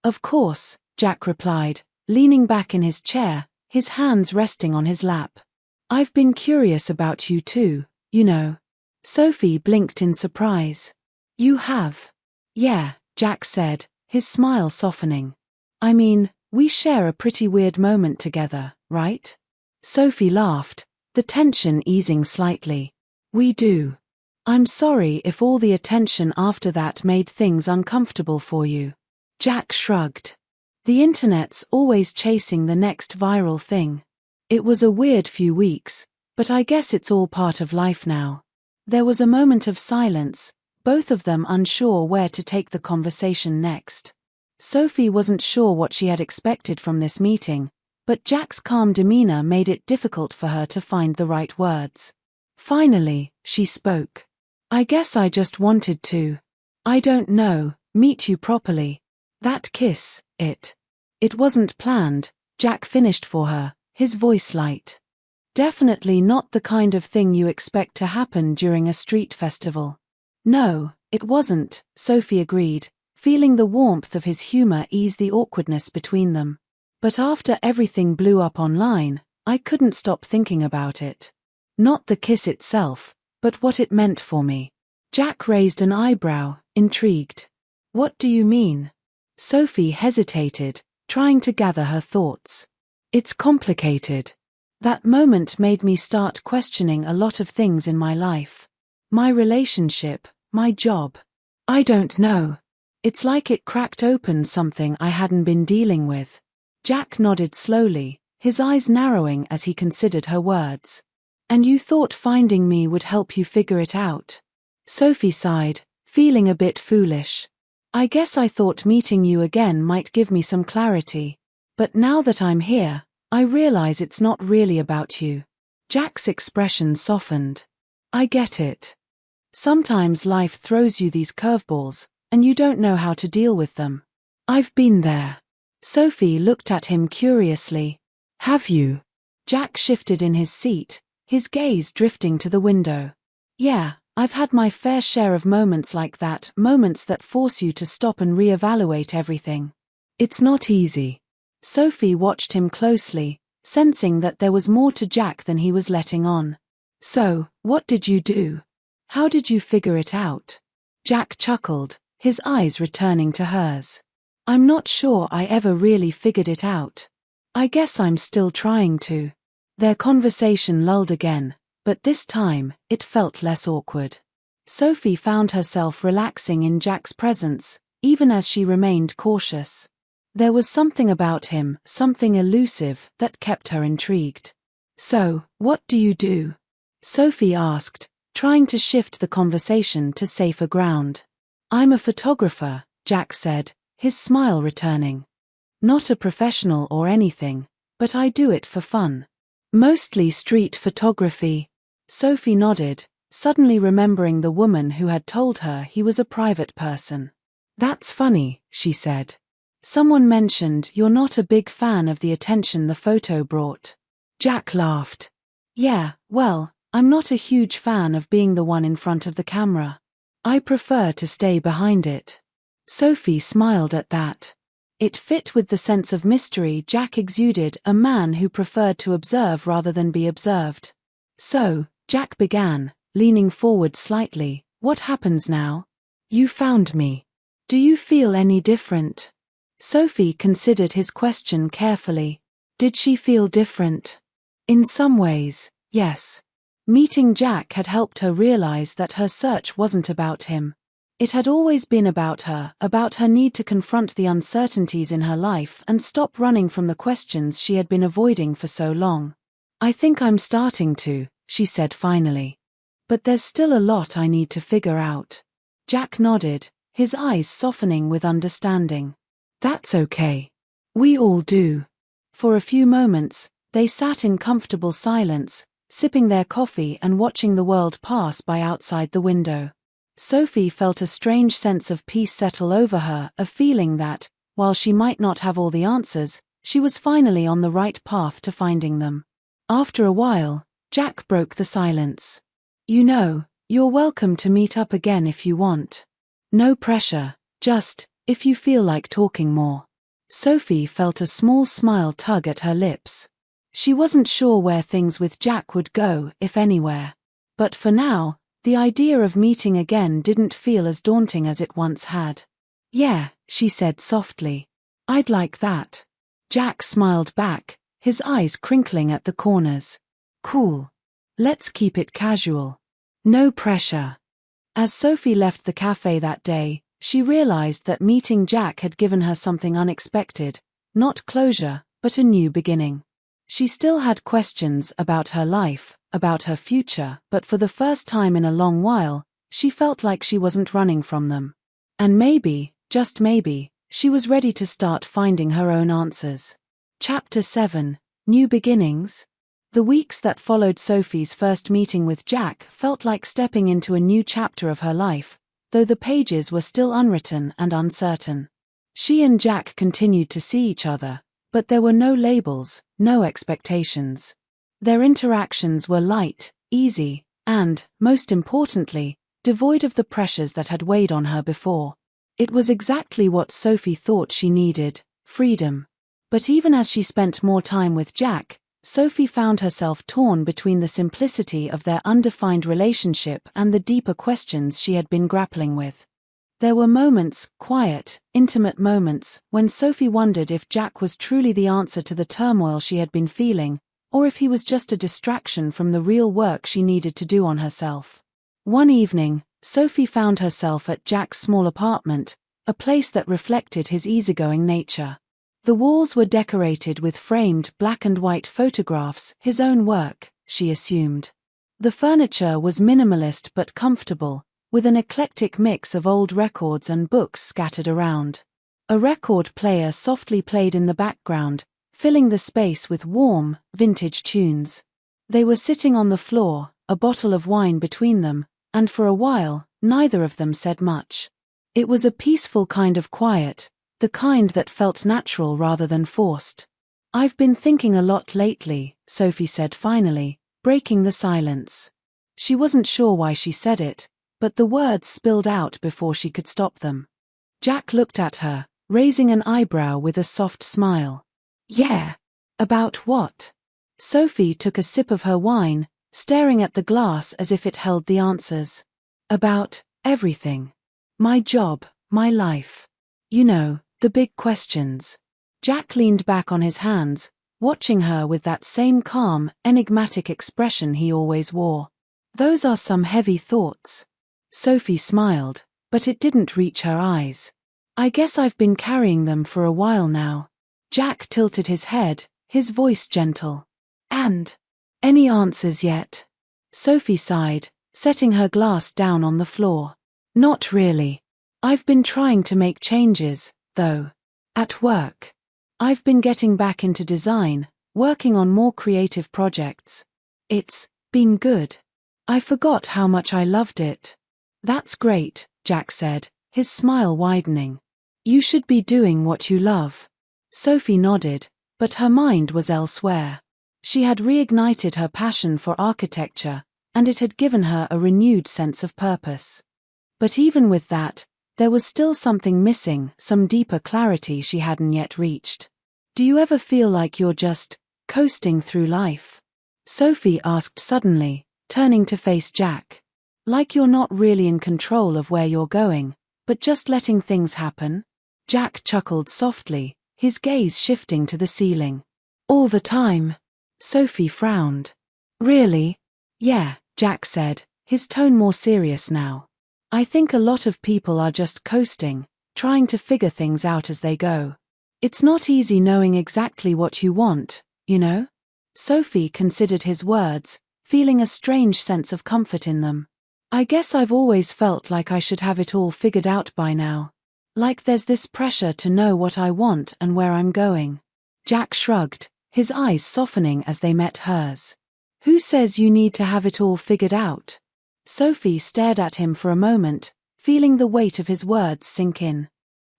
"Of course," Jack replied, leaning back in his chair, his hands resting on his lap. "I've been curious about you too, you know." Sophie blinked in surprise. "You have?" "Yeah," Jack said, his smile softening. "I mean, we share a pretty weird moment together, right?" Sophie laughed, the tension easing slightly. "We do. I'm sorry if all the attention after that made things uncomfortable for you." Jack shrugged. The internet's always chasing the next viral thing. It was a weird few weeks, but I guess it's all part of life now. There was a moment of silence, both of them unsure where to take the conversation next. Sophie wasn't sure what she had expected from this meeting, but Jack's calm demeanor made it difficult for her to find the right words. Finally, she spoke. "I guess I just wanted to, I don't know, meet you properly. That kiss, it wasn't planned," Jack finished for her, his voice light. "Definitely not the kind of thing you expect to happen during a street festival." "No, it wasn't," Sophie agreed, feeling the warmth of his humor ease the awkwardness between them. "But after everything blew up online, I couldn't stop thinking about it. Not the kiss itself, but what it meant for me." Jack raised an eyebrow, intrigued. "What do you mean?" Sophie hesitated, trying to gather her thoughts. "It's complicated. That moment made me start questioning a lot of things in my life. My relationship, my job. I don't know. It's like it cracked open something I hadn't been dealing with." Jack nodded slowly, his eyes narrowing as he considered her words. "And you thought finding me would help you figure it out?" Sophie sighed, feeling a bit foolish. "I guess I thought meeting you again might give me some clarity. But now that I'm here, I realize it's not really about you." Jack's expression softened. "I get it. Sometimes life throws you these curveballs, and you don't know how to deal with them. I've been there." Sophie looked at him curiously. "Have you?" Jack shifted in his seat, his gaze drifting to the window. "Yeah, I've had my fair share of moments like that, moments that force you to stop and reevaluate everything. It's not easy." Sophie watched him closely, sensing that there was more to Jack than he was letting on. "So, what did you do? How did you figure it out?" Jack chuckled, his eyes returning to hers. "I'm not sure I ever really figured it out. I guess I'm still trying to." Their conversation lulled again, but this time, it felt less awkward. Sophie found herself relaxing in Jack's presence, even as she remained cautious. There was something about him, something elusive, that kept her intrigued. "So, what do you do?" Sophie asked, trying to shift the conversation to safer ground. "I'm a photographer," Jack said, his smile returning. "Not a professional or anything, but I do it for fun. Mostly street photography." Sophie nodded, suddenly remembering the woman who had told her he was a private person. "That's funny," she said. "Someone mentioned you're not a big fan of the attention the photo brought." Jack laughed. "Yeah, well, I'm not a huge fan of being the one in front of the camera. I prefer to stay behind it." Sophie smiled at that. It fit with the sense of mystery Jack exuded, a man who preferred to observe rather than be observed. "So," Jack began, leaning forward slightly, "what happens now? You found me. Do you feel any different?" Sophie considered his question carefully. Did she feel different? In some ways, yes. Meeting Jack had helped her realize that her search wasn't about him. It had always been about her need to confront the uncertainties in her life and stop running from the questions she had been avoiding for so long. "I think I'm starting to," she said finally. "But there's still a lot I need to figure out." Jack nodded, his eyes softening with understanding. "That's okay. We all do. For a few moments, they sat in comfortable silence, sipping their coffee and watching the world pass by outside the window. Sophie felt a strange sense of peace settle over her, a feeling that, while she might not have all the answers, she was finally on the right path to finding them. After a while, Jack broke the silence. You know, you're welcome to meet up again if you want. No pressure, just, if you feel like talking more. Sophie felt a small smile tug at her lips. She wasn't sure where things with Jack would go, if anywhere. But for now, the idea of meeting again didn't feel as daunting as it once had. Yeah, she said softly. I'd like that. Jack smiled back, his eyes crinkling at the corners. Cool. Let's keep it casual. No pressure. As Sophie left the cafe that day, she realized that meeting Jack had given her something unexpected, not closure, but a new beginning. She still had questions about her life, about her future, but for the first time in a long while, she felt like she wasn't running from them. And maybe, just maybe, she was ready to start finding her own answers. Chapter 7: New Beginnings. The weeks that followed Sophie's first meeting with Jack felt like stepping into a new chapter of her life, though the pages were still unwritten and uncertain. She and Jack continued to see each other, but there were no labels, no expectations. Their interactions were light, easy, and, most importantly, devoid of the pressures that had weighed on her before. It was exactly what Sophie thought she needed: freedom. But even as she spent more time with Jack, Sophie found herself torn between the simplicity of their undefined relationship and the deeper questions she had been grappling with. There were moments, quiet, intimate moments, when Sophie wondered if Jack was truly the answer to the turmoil she had been feeling, or if he was just a distraction from the real work she needed to do on herself. One evening, Sophie found herself at Jack's small apartment, a place that reflected his easygoing nature. The walls were decorated with framed black and white photographs, his own work, she assumed. The furniture was minimalist but comfortable, with an eclectic mix of old records and books scattered around. A record player softly played in the background, filling the space with warm, vintage tunes. They were sitting on the floor, a bottle of wine between them, and for a while, neither of them said much. It was a peaceful kind of quiet, the kind that felt natural rather than forced. I've been thinking a lot lately, Sophie said finally, breaking the silence. She wasn't sure why she said it, but the words spilled out before she could stop them. Jack looked at her, raising an eyebrow with a soft smile. Yeah. About what? Sophie took a sip of her wine, staring at the glass as if it held the answers. About everything. My job, my life. You know, the big questions. Jack leaned back on his hands, watching her with that same calm, enigmatic expression he always wore. Those are some heavy thoughts. Sophie smiled, but it didn't reach her eyes. I guess I've been carrying them for a while now. Jack tilted his head, his voice gentle. And? Any answers yet? Sophie sighed, setting her glass down on the floor. Not really. I've been trying to make changes, though. At work. I've been getting back into design, working on more creative projects. It's been good. I forgot how much I loved it. That's great, Jack said, his smile widening. You should be doing what you love. Sophie nodded, but her mind was elsewhere. She had reignited her passion for architecture, and it had given her a renewed sense of purpose. But even with that, there was still something missing, some deeper clarity she hadn't yet reached. Do you ever feel like you're just coasting through life? Sophie asked suddenly, turning to face Jack. Like you're not really in control of where you're going, but just letting things happen? Jack chuckled softly, his gaze shifting to the ceiling. All the time. Sophie frowned. Really? Yeah, Jack said, his tone more serious now. I think a lot of people are just coasting, trying to figure things out as they go. It's not easy knowing exactly what you want, you know? Sophie considered his words, feeling a strange sense of comfort in them. I guess I've always felt like I should have it all figured out by now. Like there's this pressure to know what I want and where I'm going. Jack shrugged, his eyes softening as they met hers. Who says you need to have it all figured out? Sophie stared at him for a moment, feeling the weight of his words sink in.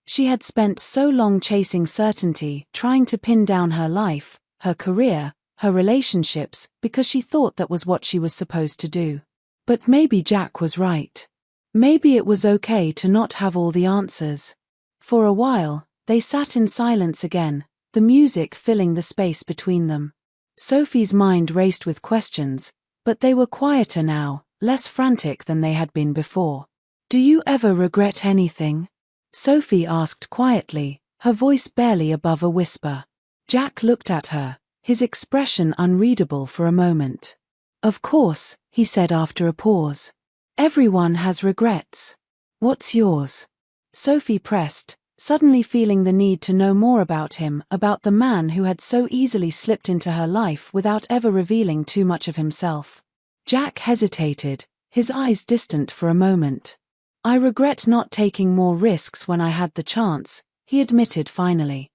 She had spent so long chasing certainty, trying to pin down her life, her career, her relationships, because she thought that was what she was supposed to do. But maybe Jack was right. Maybe it was okay to not have all the answers. For a while, they sat in silence again, the music filling the space between them. Sophie's mind raced with questions, but they were quieter now, less frantic than they had been before. Do you ever regret anything? Sophie asked quietly, her voice barely above a whisper. Jack looked at her, his expression unreadable for a moment. Of course, he said after a pause. Everyone has regrets. What's yours? Sophie pressed, suddenly feeling the need to know more about him, about the man who had so easily slipped into her life without ever revealing too much of himself. Jack hesitated, his eyes distant for a moment. I regret not taking more risks when I had the chance, he admitted finally.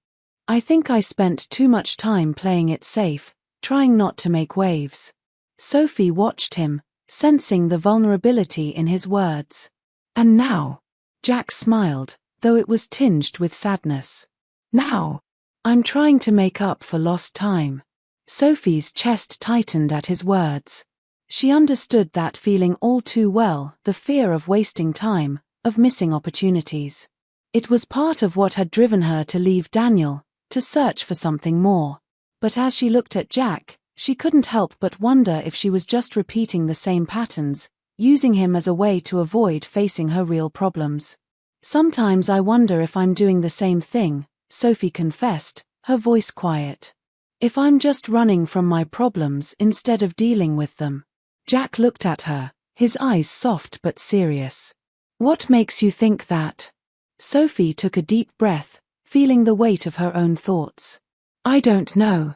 I think I spent too much time playing it safe, trying not to make waves. Sophie watched him, sensing the vulnerability in his words. And now? Jack smiled, though it was tinged with sadness. Now? I'm trying to make up for lost time. Sophie's chest tightened at his words. She understood that feeling all too well, the fear of wasting time, of missing opportunities. It was part of what had driven her to leave Daniel, to search for something more. But as she looked at Jack, she couldn't help but wonder if she was just repeating the same patterns, using him as a way to avoid facing her real problems. Sometimes I wonder if I'm doing the same thing, Sophie confessed, her voice quiet. If I'm just running from my problems instead of dealing with them. Jack looked at her, his eyes soft but serious. What makes you think that? Sophie took a deep breath, feeling the weight of her own thoughts. I don't know.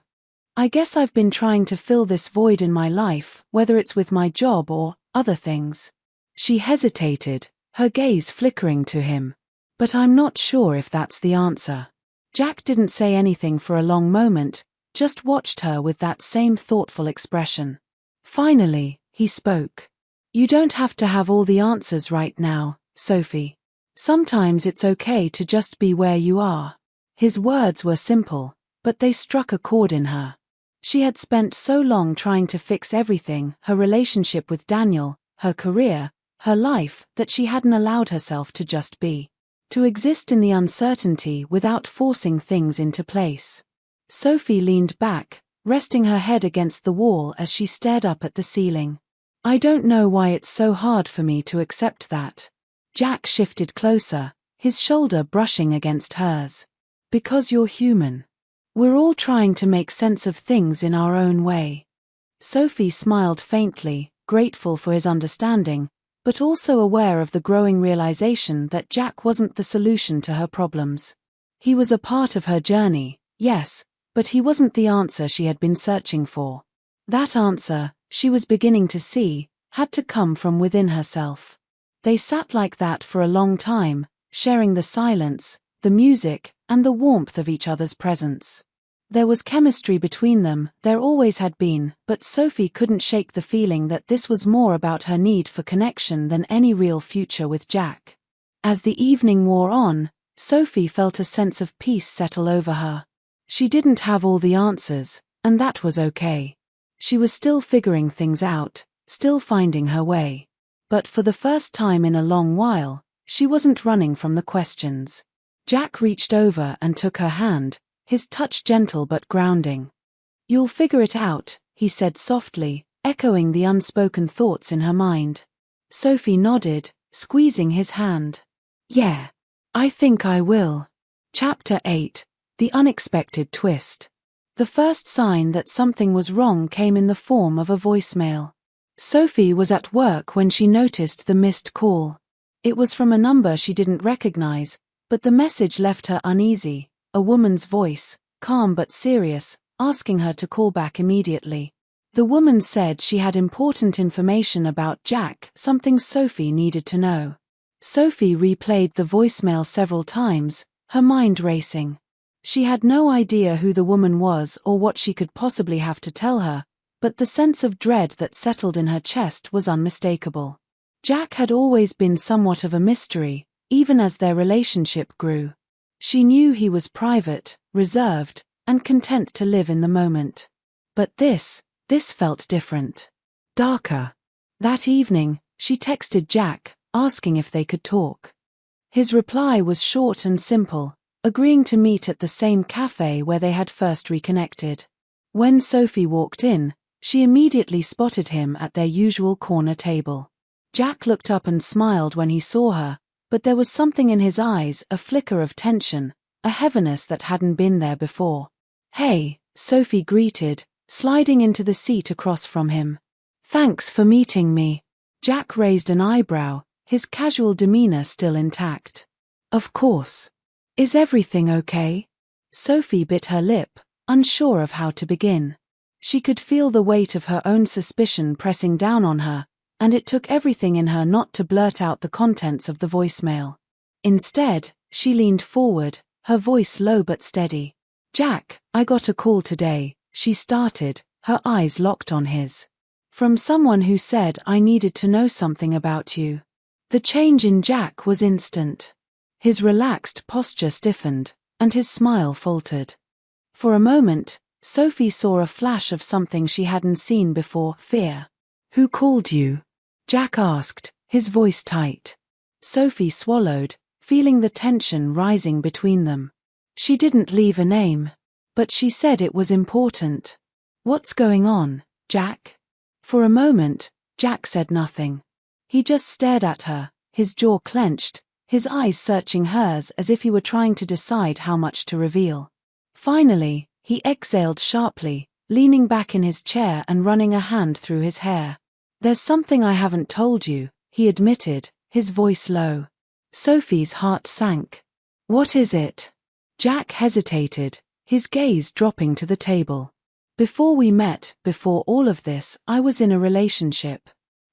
I guess I've been trying to fill this void in my life, whether it's with my job or other things. She hesitated, her gaze flickering to him. But I'm not sure if that's the answer. Jack didn't say anything for a long moment, just watched her with that same thoughtful expression. Finally, he spoke. You don't have to have all the answers right now, Sophie. Sometimes it's okay to just be where you are. His words were simple, but they struck a chord in her. She had spent so long trying to fix everything, her relationship with Daniel, her career, her life, that she hadn't allowed herself to just be. To exist in the uncertainty without forcing things into place. Sophie leaned back, resting her head against the wall as she stared up at the ceiling. I don't know why it's so hard for me to accept that. Jack shifted closer, his shoulder brushing against hers. Because you're human. We're all trying to make sense of things in our own way. Sophie smiled faintly, grateful for his understanding, but also aware of the growing realization that Jack wasn't the solution to her problems. He was a part of her journey, yes, but he wasn't the answer she had been searching for. That answer, she was beginning to see, had to come from within herself. They sat like that for a long time, sharing the silence, the music, and the warmth of each other's presence. There was chemistry between them, there always had been, but Sophie couldn't shake the feeling that this was more about her need for connection than any real future with Jack. As the evening wore on, Sophie felt a sense of peace settle over her. She didn't have all the answers, and that was okay. She was still figuring things out, still finding her way. But for the first time in a long while, she wasn't running from the questions. Jack reached over and took her hand, his touch gentle but grounding. You'll figure it out, he said softly, echoing the unspoken thoughts in her mind. Sophie nodded, squeezing his hand. Yeah, I think I will. Chapter 8. The Unexpected Twist. The first sign that something was wrong came in the form of a voicemail. Sophie was at work when she noticed the missed call. It was from a number she didn't recognize, but the message left her uneasy, a woman's voice, calm but serious, asking her to call back immediately. The woman said she had important information about Jack, something Sophie needed to know. Sophie replayed the voicemail several times, her mind racing. She had no idea who the woman was or what she could possibly have to tell her, but the sense of dread that settled in her chest was unmistakable. Jack had always been somewhat of a mystery, even as their relationship grew. She knew he was private, reserved, and content to live in the moment. But this felt different. Darker. That evening, she texted Jack, asking if they could talk. His reply was short and simple, agreeing to meet at the same cafe where they had first reconnected. When Sophie walked in, she immediately spotted him at their usual corner table. Jack looked up and smiled when he saw her, but there was something in his eyes, a flicker of tension, a heaviness that hadn't been there before. "Hey," Sophie greeted, sliding into the seat across from him. "Thanks for meeting me." Jack raised an eyebrow, his casual demeanor still intact. "Of course. Is everything okay?" Sophie bit her lip, unsure of how to begin. She could feel the weight of her own suspicion pressing down on her, and it took everything in her not to blurt out the contents of the voicemail. Instead, she leaned forward, her voice low but steady. "Jack, I got a call today," she started, her eyes locked on his. "From someone who said I needed to know something about you." The change in Jack was instant. His relaxed posture stiffened, and his smile faltered. For a moment, Sophie saw a flash of something she hadn't seen before, fear. "Who called you?" Jack asked, his voice tight. Sophie swallowed, feeling the tension rising between them. She didn't leave a name, but she said it was important. "What's going on, Jack?" For a moment, Jack said nothing. He just stared at her, his jaw clenched, his eyes searching hers as if he were trying to decide how much to reveal. Finally, he exhaled sharply, leaning back in his chair and running a hand through his hair. "There's something I haven't told you," he admitted, his voice low. Sophie's heart sank. "What is it?" Jack hesitated, his gaze dropping to the table. "Before we met, before all of this, I was in a relationship.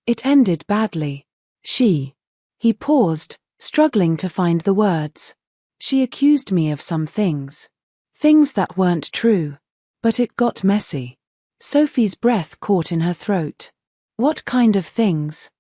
It ended badly. He paused, struggling to find the words. "She accused me of some things. Things that weren't true. But it got messy." Sophie's breath caught in her throat. "What kind of things?"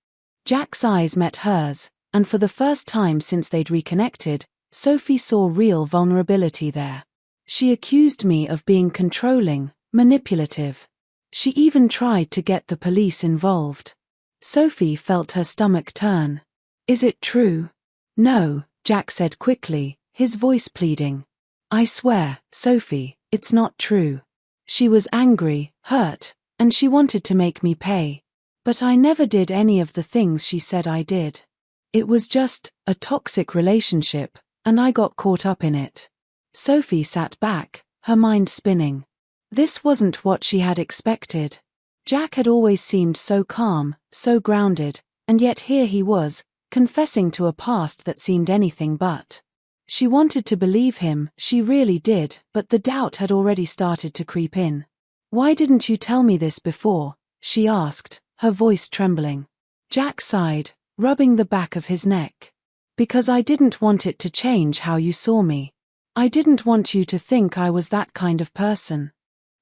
Jack's eyes met hers, and for the first time since they'd reconnected, Sophie saw real vulnerability there. "She accused me of being controlling, manipulative. She even tried to get the police involved." Sophie felt her stomach turn. "Is it true?" "No," Jack said quickly, his voice pleading. "I swear, Sophie, it's not true. She was angry, hurt, and she wanted to make me pay. But I never did any of the things she said I did. It was just a toxic relationship, and I got caught up in it." Sophie sat back, her mind spinning. This wasn't what she had expected. Jack had always seemed so calm, so grounded, and yet here he was, confessing to a past that seemed anything but. She wanted to believe him, she really did, but the doubt had already started to creep in. "Why didn't you tell me this before?" she asked, her voice trembling. Jack sighed, rubbing the back of his neck. "Because I didn't want it to change how you saw me. I didn't want you to think I was that kind of person.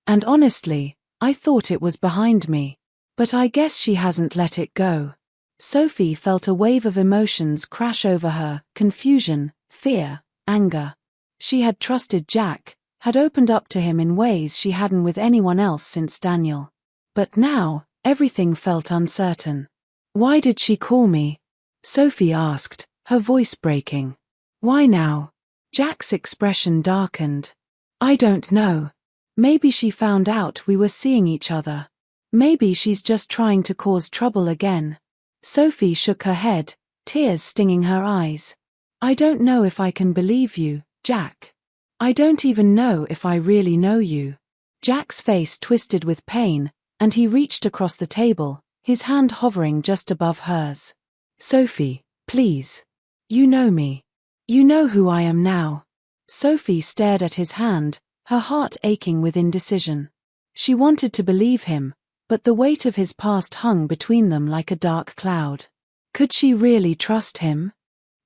And honestly, I thought it was behind me. But I guess she hasn't let it go." Sophie felt a wave of emotions crash over her, confusion, fear, anger. She had trusted Jack, had opened up to him in ways she hadn't with anyone else since Daniel. But now, everything felt uncertain. "Why did she call me?" Sophie asked, her voice breaking. "Why now?" Jack's expression darkened. "I don't know. Maybe she found out we were seeing each other. Maybe she's just trying to cause trouble again." Sophie shook her head, tears stinging her eyes. "I don't know if I can believe you, Jack. I don't even know if I really know you." Jack's face twisted with pain, and he reached across the table, his hand hovering just above hers. "Sophie, please. You know me. You know who I am now." Sophie stared at his hand, her heart aching with indecision. She wanted to believe him, but the weight of his past hung between them like a dark cloud. Could she really trust him?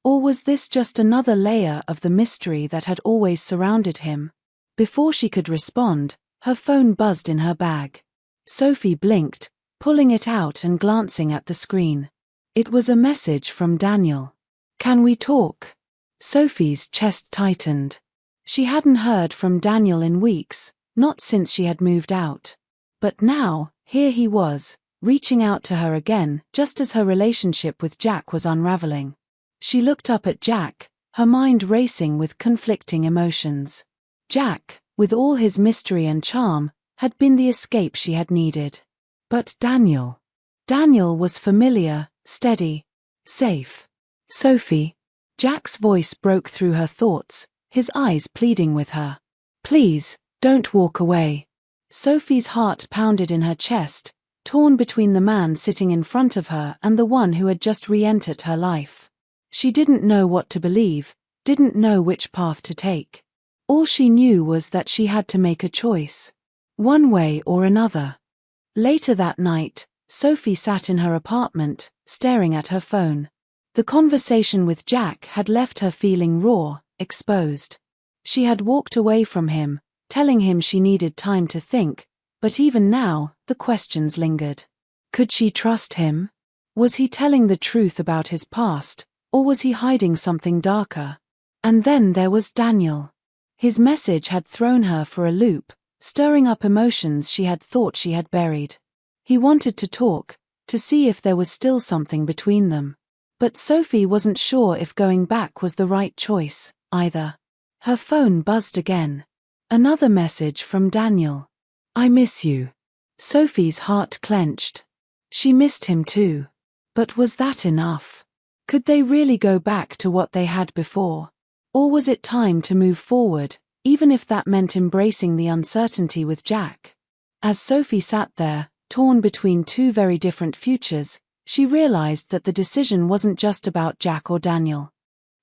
Or was this just another layer of the mystery that had always surrounded him? Before she could respond, her phone buzzed in her bag. Sophie blinked, pulling it out and glancing at the screen. It was a message from Daniel. "Can we talk?" Sophie's chest tightened. She hadn't heard from Daniel in weeks, not since she had moved out. But now, here he was, reaching out to her again, just as her relationship with Jack was unraveling. She looked up at Jack, her mind racing with conflicting emotions. Jack, with all his mystery and charm, had been the escape she had needed. But Daniel was familiar, steady, safe. "Sophie." Jack's voice broke through her thoughts, his eyes pleading with her. "Please, don't walk away." Sophie's heart pounded in her chest, torn between the man sitting in front of her and the one who had just re-entered her life. She didn't know what to believe, didn't know which path to take. All she knew was that she had to make a choice. One way or another. Later that night, Sophie sat in her apartment, staring at her phone. The conversation with Jack had left her feeling raw, exposed. She had walked away from him, telling him she needed time to think, but even now, the questions lingered. Could she trust him? Was he telling the truth about his past, or was he hiding something darker? And then there was Daniel. His message had thrown her for a loop, stirring up emotions she had thought she had buried. He wanted to talk, to see if there was still something between them. But Sophie wasn't sure if going back was the right choice, either. Her phone buzzed again. Another message from Daniel. "I miss you." Sophie's heart clenched. She missed him too. But was that enough? Could they really go back to what they had before? Or was it time to move forward, even if that meant embracing the uncertainty with Jack? As Sophie sat there, torn between two very different futures, she realized that the decision wasn't just about Jack or Daniel.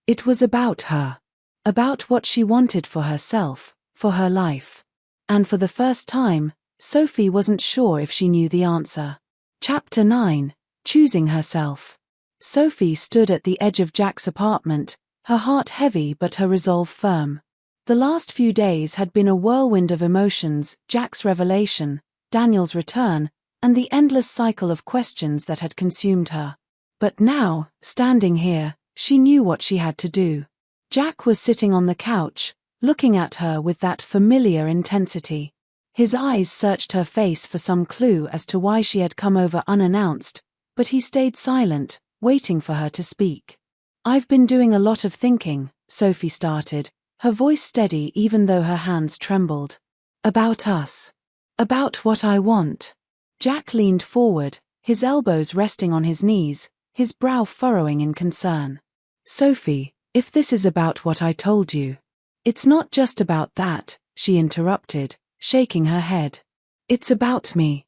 It was about her. About what she wanted for herself, for her life. And for the first time, Sophie wasn't sure if she knew the answer. Chapter 9. Choosing Herself. Sophie stood at the edge of Jack's apartment, her heart heavy but her resolve firm. The last few days had been a whirlwind of emotions, Jack's revelation, Daniel's return, and the endless cycle of questions that had consumed her. But now, standing here, she knew what she had to do. Jack was sitting on the couch, looking at her with that familiar intensity. His eyes searched her face for some clue as to why she had come over unannounced, but he stayed silent, waiting for her to speak. "I've been doing a lot of thinking," Sophie started, her voice steady even though her hands trembled. "About us. About what I want." Jack leaned forward, his elbows resting on his knees, his brow furrowing in concern. "Sophie, if this is about what I told you." "It's not just about that," she interrupted, shaking her head. "It's about me."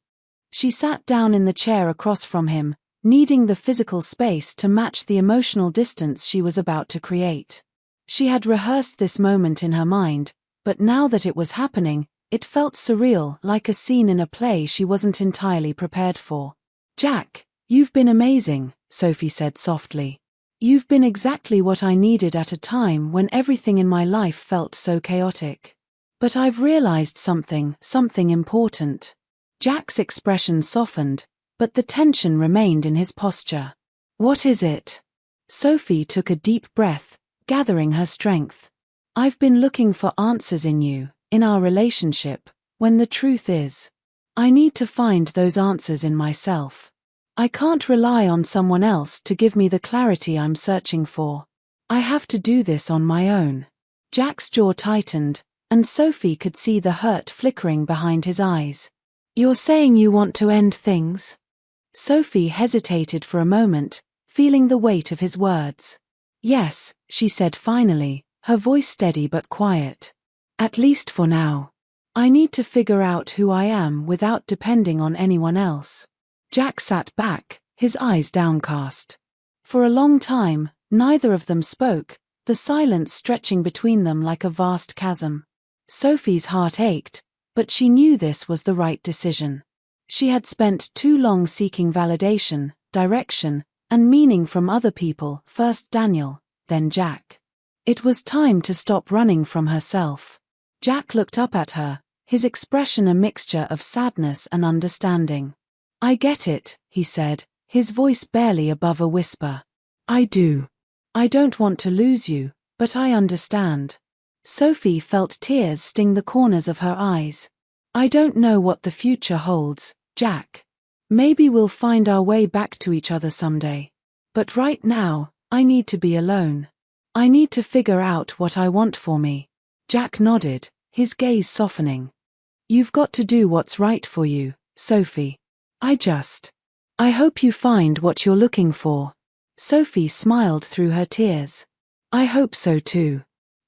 She sat down in the chair across from him, needing the physical space to match the emotional distance she was about to create. She had rehearsed this moment in her mind, but now that it was happening, it felt surreal, like a scene in a play she wasn't entirely prepared for. "Jack, you've been amazing," Sophie said softly. "You've been exactly what I needed at a time when everything in my life felt so chaotic. But I've realized something important." Jack's expression softened, but the tension remained in his posture. "What is it?" Sophie took a deep breath, gathering her strength. "I've been looking for answers in you, in our relationship, when the truth is, I need to find those answers in myself. I can't rely on someone else to give me the clarity I'm searching for. I have to do this on my own." Jack's jaw tightened, and Sophie could see the hurt flickering behind his eyes. "You're saying you want to end things?" Sophie hesitated for a moment, feeling the weight of his words. "Yes," she said finally, her voice steady but quiet. "At least for now. I need to figure out who I am without depending on anyone else." Jack sat back, his eyes downcast. For a long time, neither of them spoke, the silence stretching between them like a vast chasm. Sophie's heart ached, but she knew this was the right decision. She had spent too long seeking validation, direction, and meaning from other people, first Daniel, then Jack. It was time to stop running from herself. Jack looked up at her, his expression a mixture of sadness and understanding. "I get it," he said, his voice barely above a whisper. "I do. I don't want to lose you, but I understand." Sophie felt tears sting the corners of her eyes. "I don't know what the future holds, Jack. Maybe we'll find our way back to each other someday. But right now, I need to be alone. I need to figure out what I want for me." Jack nodded, his gaze softening. "You've got to do what's right for you, Sophie. I hope you find what you're looking for." Sophie smiled through her tears. "I hope so too."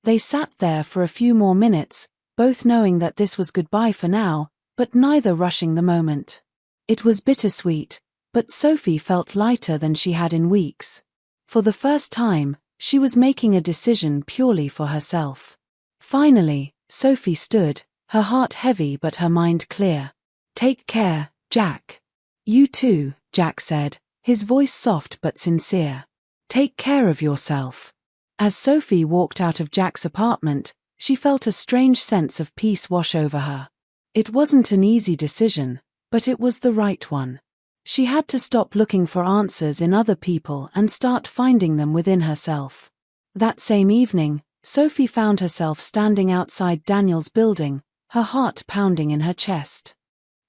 They sat there for a few more minutes, both knowing that this was goodbye for now, but neither rushing the moment. It was bittersweet, but Sophie felt lighter than she had in weeks. For the first time, she was making a decision purely for herself. Finally, Sophie stood, her heart heavy but her mind clear. "Take care, Jack." "You too," Jack said, his voice soft but sincere. "Take care of yourself." As Sophie walked out of Jack's apartment, she felt a strange sense of peace wash over her. It wasn't an easy decision, but it was the right one. She had to stop looking for answers in other people and start finding them within herself. That same evening, Sophie found herself standing outside Daniel's building, her heart pounding in her chest.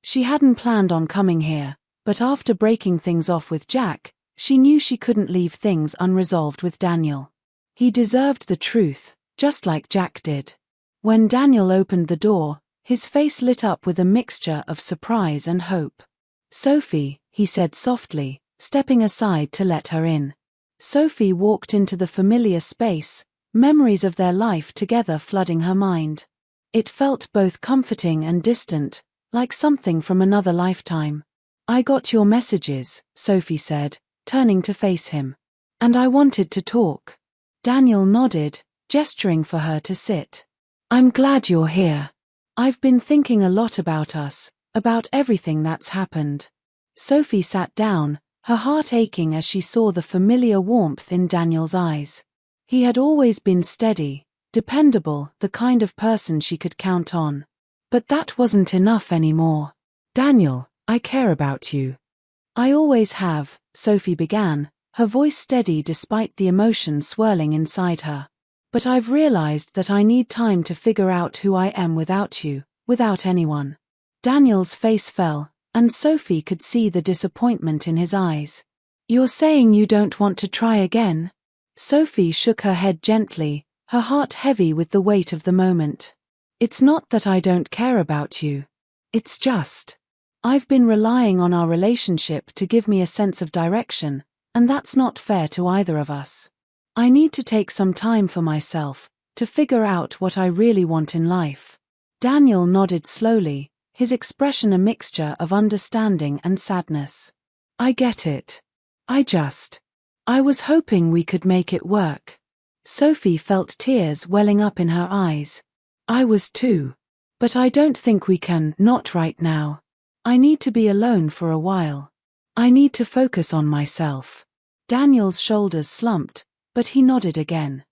She hadn't planned on coming here, but after breaking things off with Jack, she knew she couldn't leave things unresolved with Daniel. He deserved the truth, just like Jack did. When Daniel opened the door, his face lit up with a mixture of surprise and hope. "Sophie," he said softly, stepping aside to let her in. Sophie walked into the familiar space, memories of their life together flooding her mind. It felt both comforting and distant, like something from another lifetime. "I got your messages," Sophie said, turning to face him. "And I wanted to talk." Daniel nodded, gesturing for her to sit. "I'm glad you're here. I've been thinking a lot about us, about everything that's happened." Sophie sat down, her heart aching as she saw the familiar warmth in Daniel's eyes. He had always been steady, dependable, the kind of person she could count on. But that wasn't enough anymore. "Daniel, I care about you." "I always have," Sophie began, her voice steady despite the emotion swirling inside her. "But I've realized that I need time to figure out who I am without you, without anyone." Daniel's face fell, and Sophie could see the disappointment in his eyes. "You're saying you don't want to try again?" Sophie shook her head gently, her heart heavy with the weight of the moment. "It's not that I don't care about you. It's just, I've been relying on our relationship to give me a sense of direction, and that's not fair to either of us. I need to take some time for myself, to figure out what I really want in life." Daniel nodded slowly, his expression a mixture of understanding and sadness. "I get it. I was hoping we could make it work." Sophie felt tears welling up in her eyes. "I was too. But I don't think we can, not right now. I need to be alone for a while. I need to focus on myself." Daniel's shoulders slumped, but he nodded again.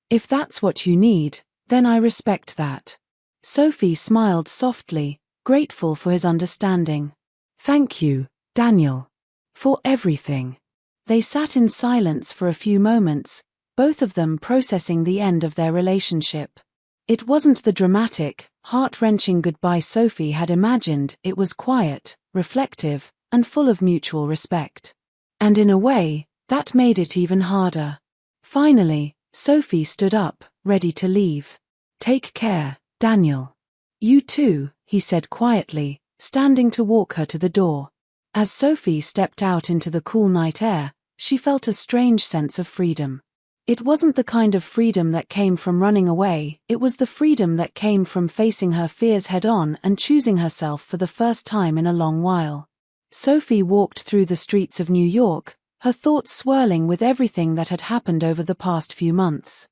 "If that's what you need, then I respect that." Sophie smiled softly, grateful for his understanding. "Thank you, Daniel, for everything." They sat in silence for a few moments, both of them processing the end of their relationship. It wasn't the dramatic, heart-wrenching goodbye Sophie had imagined. It was quiet, reflective, and full of mutual respect. And in a way, that made it even harder. Finally, Sophie stood up, ready to leave. "Take care, Daniel." "You too," he said quietly, standing to walk her to the door. As Sophie stepped out into the cool night air, she felt a strange sense of freedom. It wasn't the kind of freedom that came from running away, it was the freedom that came from facing her fears head-on and choosing herself for the first time in a long while. Sophie walked through the streets of New York, her thoughts swirling with everything that had happened over the past few months.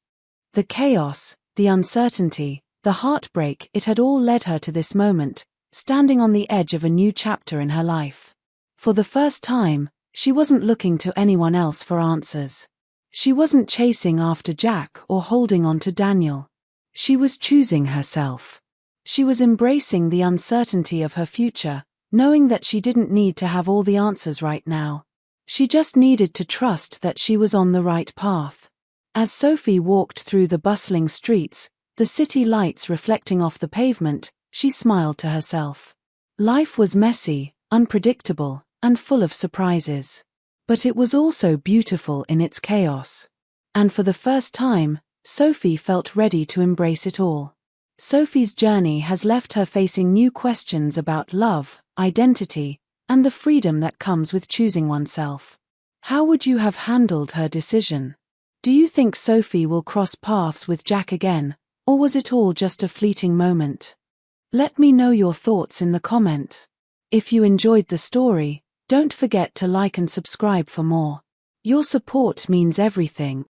The chaos, the uncertainty, the heartbreak, it had all led her to this moment, standing on the edge of a new chapter in her life. For the first time, she wasn't looking to anyone else for answers. She wasn't chasing after Jack or holding on to Daniel. She was choosing herself. She was embracing the uncertainty of her future, knowing that she didn't need to have all the answers right now. She just needed to trust that she was on the right path. As Sophie walked through the bustling streets, the city lights reflecting off the pavement, she smiled to herself. Life was messy, unpredictable, and full of surprises. But it was also beautiful in its chaos. And for the first time, Sophie felt ready to embrace it all. Sophie's journey has left her facing new questions about love, identity, and the freedom that comes with choosing oneself. How would you have handled her decision? Do you think Sophie will cross paths with Jack again, or was it all just a fleeting moment? Let me know your thoughts in the comment. If you enjoyed the story, don't forget to like and subscribe for more. Your support means everything.